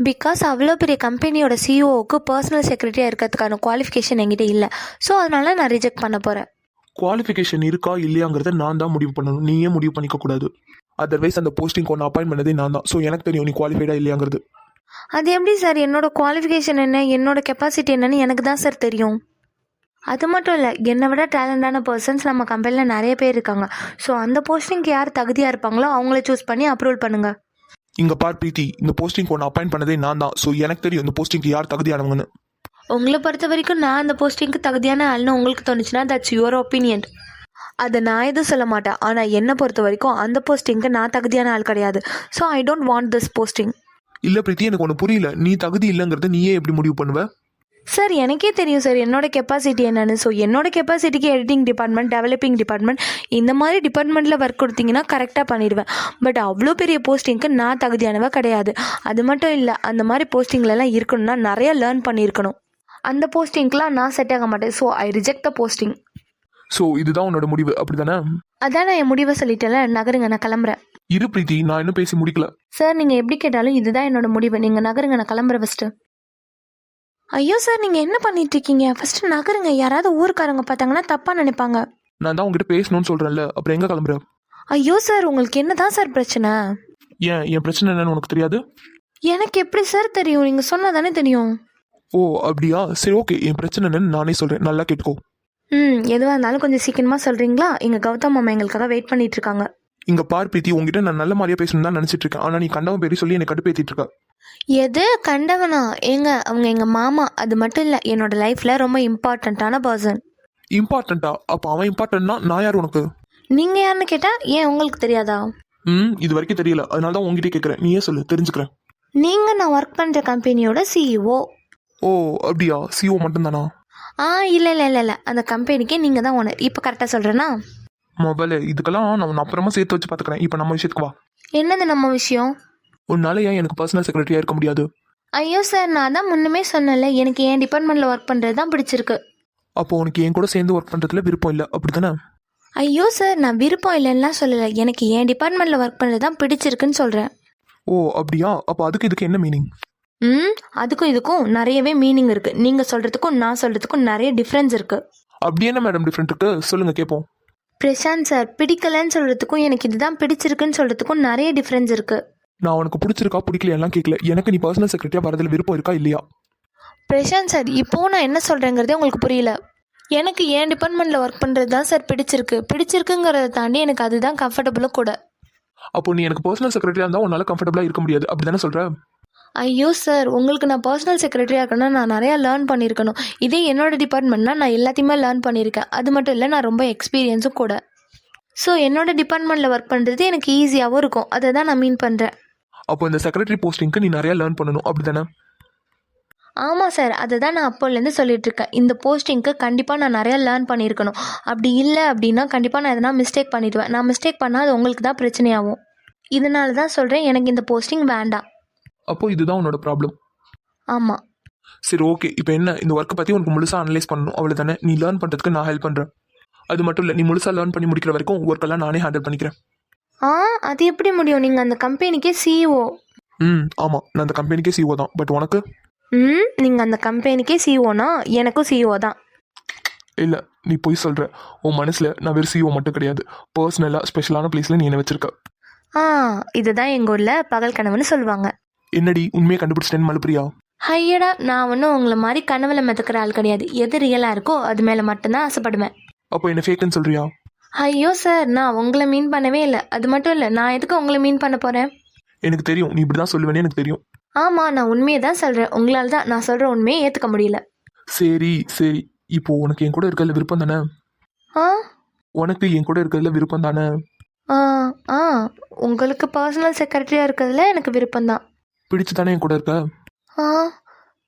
பிகாஸ் அவ்வளோ பெரிய கம்பெனியோட சிஇஓவுக்கு பர்சனல் செக்ரட்டரியாக இருக்கிறதுக்கான குவாலிஃபிகேஷன் என்கிட்ட இல்லை. ஸோ அதனால நான் ரிஜெக்ட் பண்ண போகிறேன். குவாலிஃபிகேஷன் இருக்கா இல்லையாங்கிறத நான் தான் முடிவு பண்ணணும், நீயே முடிவு பண்ணிக்க கூடாது. அதர்வைஸ் அந்த போஸ்டிங் ஒன்று அப்பாயின் பண்ணதே நான் தான். ஸோ எனக்கு தெரியும் நீ குவாலிஃபைடா இல்லையாங்கிறது. அது எப்படி சார்? என்னோட குவாலிஃபிகேஷன் என்ன, என்னோட கெப்பாசிட்டி என்னன்னு எனக்கு தான் சார் தெரியும். அது மட்டும் இல்லை, என்னை விட டேலண்டான பர்சன்ஸ் நம்ம கம்பெனியில் நிறைய பேர் இருக்காங்க. ஸோ அந்த போஸ்டிங்க்கு யார் தகுதியாக இருப்பாங்களோ அவங்கள சூஸ் பண்ணி அப்ரூவல் பண்ணுங்கள். இங்கே பார் பிரீத்தி, இந்த போஸ்டிங் ஒன்று அப்பாயின் பண்ணதே நான் தான். ஸோ எனக்கு தெரியும் இந்த போஸ்டிங்க்கு யார் தகுதியானவங்கன்னு. உங்களை பொறுத்த வரைக்கும் நான் அந்த போஸ்டிங்க்கு தகுதியான ஆள்னு உங்களுக்கு தோணுச்சுன்னா தட்ஸ் யுவர் ஒப்பீனியன். அதை நான் எதுவும் சொல்ல மாட்டேன். ஆனால் என்னை பொறுத்த வரைக்கும் அந்த போஸ்டிங்க்கு நான் தகுதியான ஆள் கிடையாது. So I don't want this posting. இல்லை பிரீத்தி, எனக்கு ஒன்று புரியல, நீ தகுதி இல்லைங்கிறத நீயே எப்படி முடிவு பண்ணுவ? சார் எனக்கே தெரியும் சார் என்னோட கெப்பாசிட்டி என்னன்னு. ஸோ என்னோட கெப்பாசிட்டிக்கு எடிட்டிங் டிபார்ட்மெண்ட், டெவலப்பிங் டிபார்ட்மெண்ட், இந்த மாதிரி டிபார்ட்மெண்ட்டில் ஒர்க் கொடுத்தீங்கன்னா கரெக்டாக பண்ணிடுவேன். பட் அவ்வளோ பெரிய போஸ்டிங்க்கு நான் தகுதியானவ கிடையாது. அது மட்டும் இல்லை, அந்த மாதிரி போஸ்டிங்லலாம் இருக்கணும்னா நிறைய லேர்ன் பண்ணியிருக்கணும். அந்த போஸ்டிங்க்கெலாம் நான் செட் ஆக மாட்டேன். So I reject the posting. So இதுதான் உன்னோட முடிவு அப்படிதானே? அதான் நான் என் முடிவை சொல்லிட்டேன்ல, நகருங்க, நான் கிளம்புறேன். இரு பிரீத்தி, நான் இன்னும் பேசி முடிக்கல. சார் நீங்கள் எப்படி கேட்டாலும் இதுதான் என்னோட முடிவு. நீங்கள் நகருங்க, நான் கிளம்புறேன் ஃபஸ்ட்டு. ஐயோ சார் நீங்கள் என்ன பண்ணிட்டு இருக்கீங்க? ஃபர்ஸ்ட் நகருங்க. யாராவது ஊருக்காரங்க பார்த்தாங்கன்னா தப்பாக நினைப்பாங்க. நான் தான் உங்ககிட்ட பேசணும்னு சொல்றேன்ல, அப்புறம் எங்க கிளம்புற? ஐயோ சார், உங்களுக்கு என்னதான் சார் பிரச்சனை? ஏன் என் பிரச்சனை என்னன்னு உனக்கு தெரியாது? எனக்கு எப்படி சார் தெரியும்? நீங்கள் சொன்னா தானே தெரியும். ஓ அப்படியா, சரி ஓகே. என் பிரச்சனை என்னன்னு நானே சொல்றேன், நல்லா கேட்டுக்கோ. எதுவாக இருந்தாலும் கொஞ்சம் சீக்கிரமாக சொல்கிறீங்களா? எங்கள் கௌதம் மாமா எங்களுக்காக வெயிட் பண்ணிட்டு இருக்காங்க. இங்க பார் பிரீத்தி, உங்ககிட்ட நான் நல்ல மாதிரியா பேசணும் தான் நினைச்சிட்டு இருக்கேன். ஆனா நீ கண்டவன் பேரி சொல்லி என்னை கடுப்பேத்திட்டு இருக்க. எது கண்டவனா? ஏங்க அவங்க எங்கள் மாமா. அது மட்டும் இல்லை, என்னோட லைஃப்பில் ரொம்ப இம்பார்ட்டண்ட்டான பர்சன். இம்பார்ட்டண்டா? அப்ப அவன் இம்பார்ட்டன்ட்னா நான் யார் உனக்கு? நீங்கள் யாருன்னு கேட்டால் ஏன் உங்களுக்கு தெரியாதா? இது வரைக்கும் தெரியல, அதனால தான் உங்ககிட்ட கேட்கறேன். நீயே சொல்லு, தெரிஞ்சுக்கிறேன். நீங்கள் நான் ஒர்க் பண்ணுற கம்பெனியோட சிஇஓ. ஓ அப்படியா, சிஓ மட்டும்தானா? இல்லை இல்லை இல்லை இல்லை, அந்த கம்பெனிக்கே நீங்கள் தான் ஓனர். இப்போ கரெக்டாக சொல்கிறேன்னா? மொபைல் இதுக்கெல்லாம் நான் அப்புறமா சேர்த்து வச்சு பார்த்துக்கிறேன். இப்போ நம்ம விஷயத்துக்கு வா. என்னது நம்ம விஷயம்? உன்னால ஏன் எனக்கு பர்சனல் செக்ரட்டரியா இருக்க முடியாது? ஐயோ சார், நான் தான் முன்னுமே சொன்னேன்ல, எனக்கு என் டிபார்ட்மெண்ட்டில் ஒர்க் பண்ணுறது தான் பிடிச்சிருக்கு. அப்போ உனக்கு என் கூட சேர்ந்து ஒர்க் பண்றதுல விருப்பம் இல்லை, அப்படித்தானே? ஐயோ சார், நான் விருப்பம் இல்லைன்னா சொல்லலை, எனக்கு என் டிபார்ட்மெண்ட்டில் ஒர்க் பண்ணுறது தான் பிடிச்சிருக்குன்னு சொல்கிறேன். ஓ அப்படியா, அப்போ அதுக்கு இதுக்கு என்ன மீனிங்? அதுக்கும் இதுக்கும் நிறையவே மீனிங் இருக்குது. நீங்கள் சொல்கிறதுக்கும் நான் சொல்கிறதுக்கும் நிறைய டிஃப்ரென்ஸ் இருக்குது. அப்படி என்ன மேடம் டிஃப்ரெண்ட் இருக்கு, சொல்லுங்க கேட்போம். பிரசாந்த் சார், பிடிக்கலன்னு சொல்கிறதுக்கும் எனக்கு இதுதான் பிடிச்சிருக்குன்னு சொல்கிறதுக்கும் நிறைய டிஃப்ரென்ஸ் இருக்குது. நான் உனக்கு பிடிச்சிருக்கா பிடிக்கல எல்லாம் கேட்கல, எனக்கு நீ பர்சனல் செக்ரட்டரியா வரதுல விருப்பம் இருக்கா இல்லையா? பிரசாந்த் சார், இப்போது நான் என்ன சொல்கிறேங்கிறதே உங்களுக்கு புரியல. எனக்கு என் டிபார்ட்மெண்ட்டில் ஒர்க் பண்ணுறது தான் சார் பிடிச்சிருக்குங்கிறத தாண்டி எனக்கு அதுதான் கம்ஃபர்டபுளும் கூட. அப்போ நீ எனக்கு பர்சனல் செக்ரட்டரியா இருந்தால் உன்னால கம்ஃபர்டபுளா இருக்க முடியாது, அப்படிதானே சொல்ற? ஐயோ சார், உங்களுக்கு நான் பர்சனல் செக்ரட்டரியாக இருக்கணும்னா நான் நிறையா லேர்ன் பண்ணியிருக்கணும். இதே என்னோட டிபார்ட்மெண்ட்னா நான் எல்லாத்தையுமே லேர்ன் பண்ணியிருக்கேன். அது மட்டும் இல்லை, நான் ரொம்ப எக்ஸ்பீரியன்ஸும் கூட. ஸோ என்னோட டிபார்ட்மெண்ட்டில் ஒர்க் பண்ணுறது எனக்கு ஈஸியாகவும் இருக்கும். அதை தான் நான் மீன் பண்ணுறேன். அப்போ இந்த செக்ரட்டரி போஸ்டிங்க்கு நீ நிறைய லேர்ன் பண்ணணும், அப்படிதானே? ஆமாம் சார், அதை தான் நான் அப்போலேருந்து சொல்லிட்டு இருக்கேன். இந்த போஸ்டிங்க்கு கண்டிப்பாக நான் நிறையா லேர்ன் பண்ணியிருக்கணும். அப்படி இல்லை அப்படின்னா கண்டிப்பாக நான் எதனா மிஸ்டேக் பண்ணிடுவேன். நான் மிஸ்டேக் பண்ணால் அது உங்களுக்கு தான் பிரச்சனையாகும். இதனால தான் சொல்கிறேன், எனக்கு இந்த போஸ்டிங் வேண்டாம். அப்போ இதுதான் உன்னோட ப்ராப்ளம். ஆமாம். சரி ஓகே, இப்போ என்ன, இந்த ஒர்க்கை பற்றி உனக்கு முழுசாக அனலைஸ் பண்ணணும், அவ்வளோதானே? நீ லேர்ன் பண்ணுறதுக்கு நான் ஹெல்ப் பண்ணுறேன். அது மட்டும் இல்லை, நீ முழுசாக லேர்ன் பண்ணி முடிக்கிற வரைக்கும் ஒர்க்கெல்லாம் நானே ஹேண்டில் பண்ணிக்கிறேன். அது எப்படி முடியும்? நீங்கள் அந்த கம்பெனிக்கே சிஇஓ. ஆமாம், நான் அந்த கம்பெனிக்கே சிஓ தான். பட் உனக்கு? நீங்கள் அந்த கம்பெனிக்கே சிஇஓனா எனக்கும் சிஇஓ தான். இல்லை, நீ போய் சொல்கிற. உன் மனசில் நான் வெறும் சிஓ மட்டும் கிடையாது, பர்சனலாக ஸ்பெஷலான பிளேஸில் நீ என்ன வச்சிருக்க. இதுதான் எங்கள் ஊரில் பகல் கனவுன்னு சொல்லுவாங்க. என்னடி, உண்மையை கண்டுபிடிச்சிட்டேன்னு மலுப்பிரியா? ஐயடா, நான் ஒன்றும் உங்களை மாதிரி கனவுல மிதக்கிற ஆள் கிடையாது. எது ரியலாக இருக்கோ அது மேலே மட்டும்தான் ஆசைப்படுவேன். அப்போ என்ன ஃபேக்குன்னு சொல்றியா? ஐயோ சார், நான் உங்களை மீன் பண்ணவே இல்லை. அது மட்டும் இல்லை, நான் எதுக்கு உங்களை மீன் பண்ண போகிறேன்? எனக்கு தெரியும், நீ இப்படி தான் சொல்லுவேன்னு எனக்கு தெரியும். ஆமாம், நான் உண்மையை தான் சொல்கிறேன். உங்களால் தான் நான் சொல்கிற உண்மையை ஏற்றுக்க முடியல. சரி சரி, இப்போ உனக்கு என் கூட இருக்கிறதுல விருப்பம் தானே? உனக்கு என் கூட இருக்கிறதுல விருப்பம் தானே? உங்களுக்கு பர்சனல் செக்ரட்டரியாக இருக்கிறதுல எனக்கு விருப்பம்தான். பிடிச்சு தானே என் கூட இருக்க?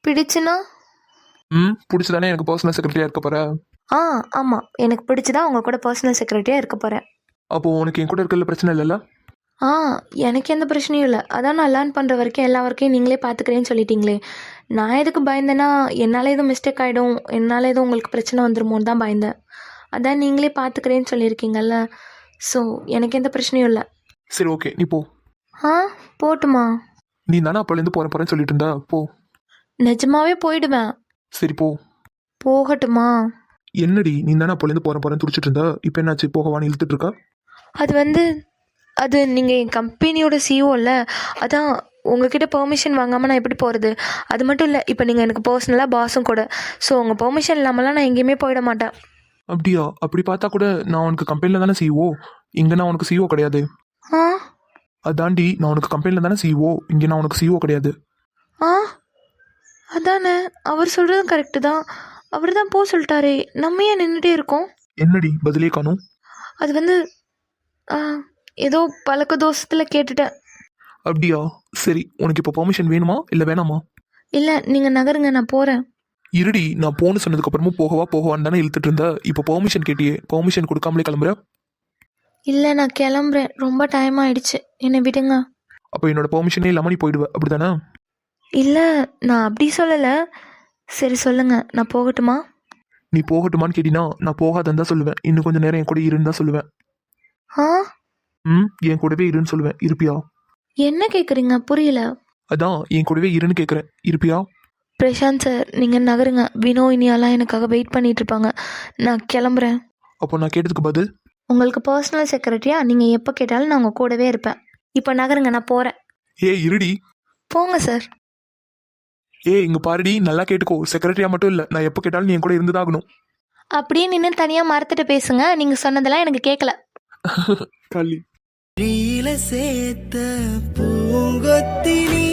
பிடிச்சுனா? பிடிச்சு தானே எனக்கு பர்சனல் செக்ரட்டரியா இருக்க போற? ஆமாம், எனக்கு பிடிச்சதா உங்கள் கூட பர்சனல் செக்ரட்டரியாக இருக்க போகிறேன். அப்போ உனக்கு என் கூட இருக்கிறதுல பிரச்சனை இல்லைல்ல? எனக்கு எந்த பிரச்சனையும் இல்லை. அதான் நான் லேர்ன் பண்ணுற வரைக்கும் எல்லா வரைக்கும் நீங்களே பார்த்துக்கிறேன்னு சொல்லிட்டீங்களே. நான் எதுக்கு பயந்தேன்னா, என்னால் எதுவும் மிஸ்டேக் ஆகிடும், என்னால் எதுவும் உங்களுக்கு பிரச்சனை வந்துருமோன்னு தான் பயந்தேன். அதான் நீங்களே பார்த்துக்கிறேன்னு சொல்லியிருக்கீங்கல்ல, ஸோ எனக்கு எந்த பிரச்சனையும் இல்லை. சரி ஓகே, நீ போ. போட்டுமா? நீ தானே அப்போலேருந்து போகிறேன்னு சொல்லிட்டு இருந்தா, போ. நிஜமாவே போயிடுவேன். சரி போ. போகட்டுமா? என்னடி, நீ தானே அப்போலேருந்து போகிறேன்னு துடிச்சிட்டு இருந்தா, இப்போ என்னாச்சு, போகவான்னு இழுத்துட்டு இருக்கா? அது நீங்கள் என் கம்பெனியோட சிஇஓ இல்லை, அதான் உங்ககிட்ட பெர்மிஷன் வாங்காமல் நான் எப்படி போகிறது? அது மட்டும் இல்லை, இப்போ நீங்கள் எனக்கு பர்சனலாக பாஸும் கூட. ஸோ உங்கள் பெர்மிஷன் இல்லாமலாம் நான் எங்கேயுமே போயிட மாட்டேன். அப்படியா? அப்படி பார்த்தா கூட நான் உனக்கு கம்பெனியில் தானே சிஇஓ, இங்கே நான் உனக்கு சிஇஓ கிடையாது. அதாண்டி, நான் உனக்கு கம்பெனியில் தானே சிஇஓ, இங்கே நான் உனக்கு சிஇஓ கிடையாது. அதானே, அவர் சொல்கிறதும் கரெக்டு தான். அவர் தான் போ சொல்லிட்டாரே, நம்ம ஏன் நின்றுட்டே இருக்கோம்? என்னடி பதிலே காணும்? அது ஏதோ பழக்க தோஷத்தில் கேட்டுட்டேன். அப்படியா? சரி, உனக்கு இப்போ பெர்மிஷன் வேணுமா இல்லை வேணாமா? இல்லை, நீங்கள் நகருங்க, நான் போகிறேன். இருடி, நான் போன்னு சொன்னதுக்கப்புறமும் போகவான்னு தானே இழுத்துட்டு இருந்த. இப்போ பெர்மிஷன் கேட்டியே, பெர்மிஷன் கொடுக்காமலே கிளம்புற? இல்லை, நான் கிளம்புறேன், ரொம்ப டைம் ஆயிடுச்சு, என்னை விடுங்க. அப்போ என்னோட பெர்மிஷனே இல்லாமல் நீ போயிடுவேன், அப்படி தானே? இல்லை, நான் அப்படி சொல்லலை. சரி சொல்லுங்க, நான் போகட்டுமா? நீ போகட்டுமான்னு கேட்டினா நான் போகாதன்னு தான் சொல்லுவேன். இன்னும் கொஞ்சம் நேரம் என் கூட இருன்னு தான் சொல்லுவேன். என் கூடவே இருன்னு சொல்லுவேன். இருப்பியா? என்ன கேட்குறீங்க? புரியல. அதான், என் கூடவே இருன்னு கேட்குறேன். இருப்பியா? பிரசாந்த் சார் நீங்கள் நகருங்க. வினோ இனியாலாம் எனக்காக வெயிட் பண்ணிட்டு இருப்பாங்க. நான் கிளம்புறேன். அப்போ நான் கேட்டதுக்கு பதில்? உங்களுக்கு பர்சனல் செக்ரட்டரியாக நீங்கள் எப்போ கேட்டாலும் நான் உங்கள் கூடவே இருப்பேன். இப்போ நகருங்க, நான் போகிறேன். இருடி. போங்க சார். இங்க பாருடி, நல்லா கேட்டுக்கோ. செக்ரட்டரியா மட்டும் இல்ல, நான் எப்போ கேட்டாலும் நீ என் கூட இருந்துதான் ஆகணும். அப்படியே நின்று தனியாக மறந்துட்டு பேசுங்க. நீங்கள் சொன்னதெல்லாம் எனக்கு கேட்கல. கள்ளி சேர்த்த பூங்கொத்தினி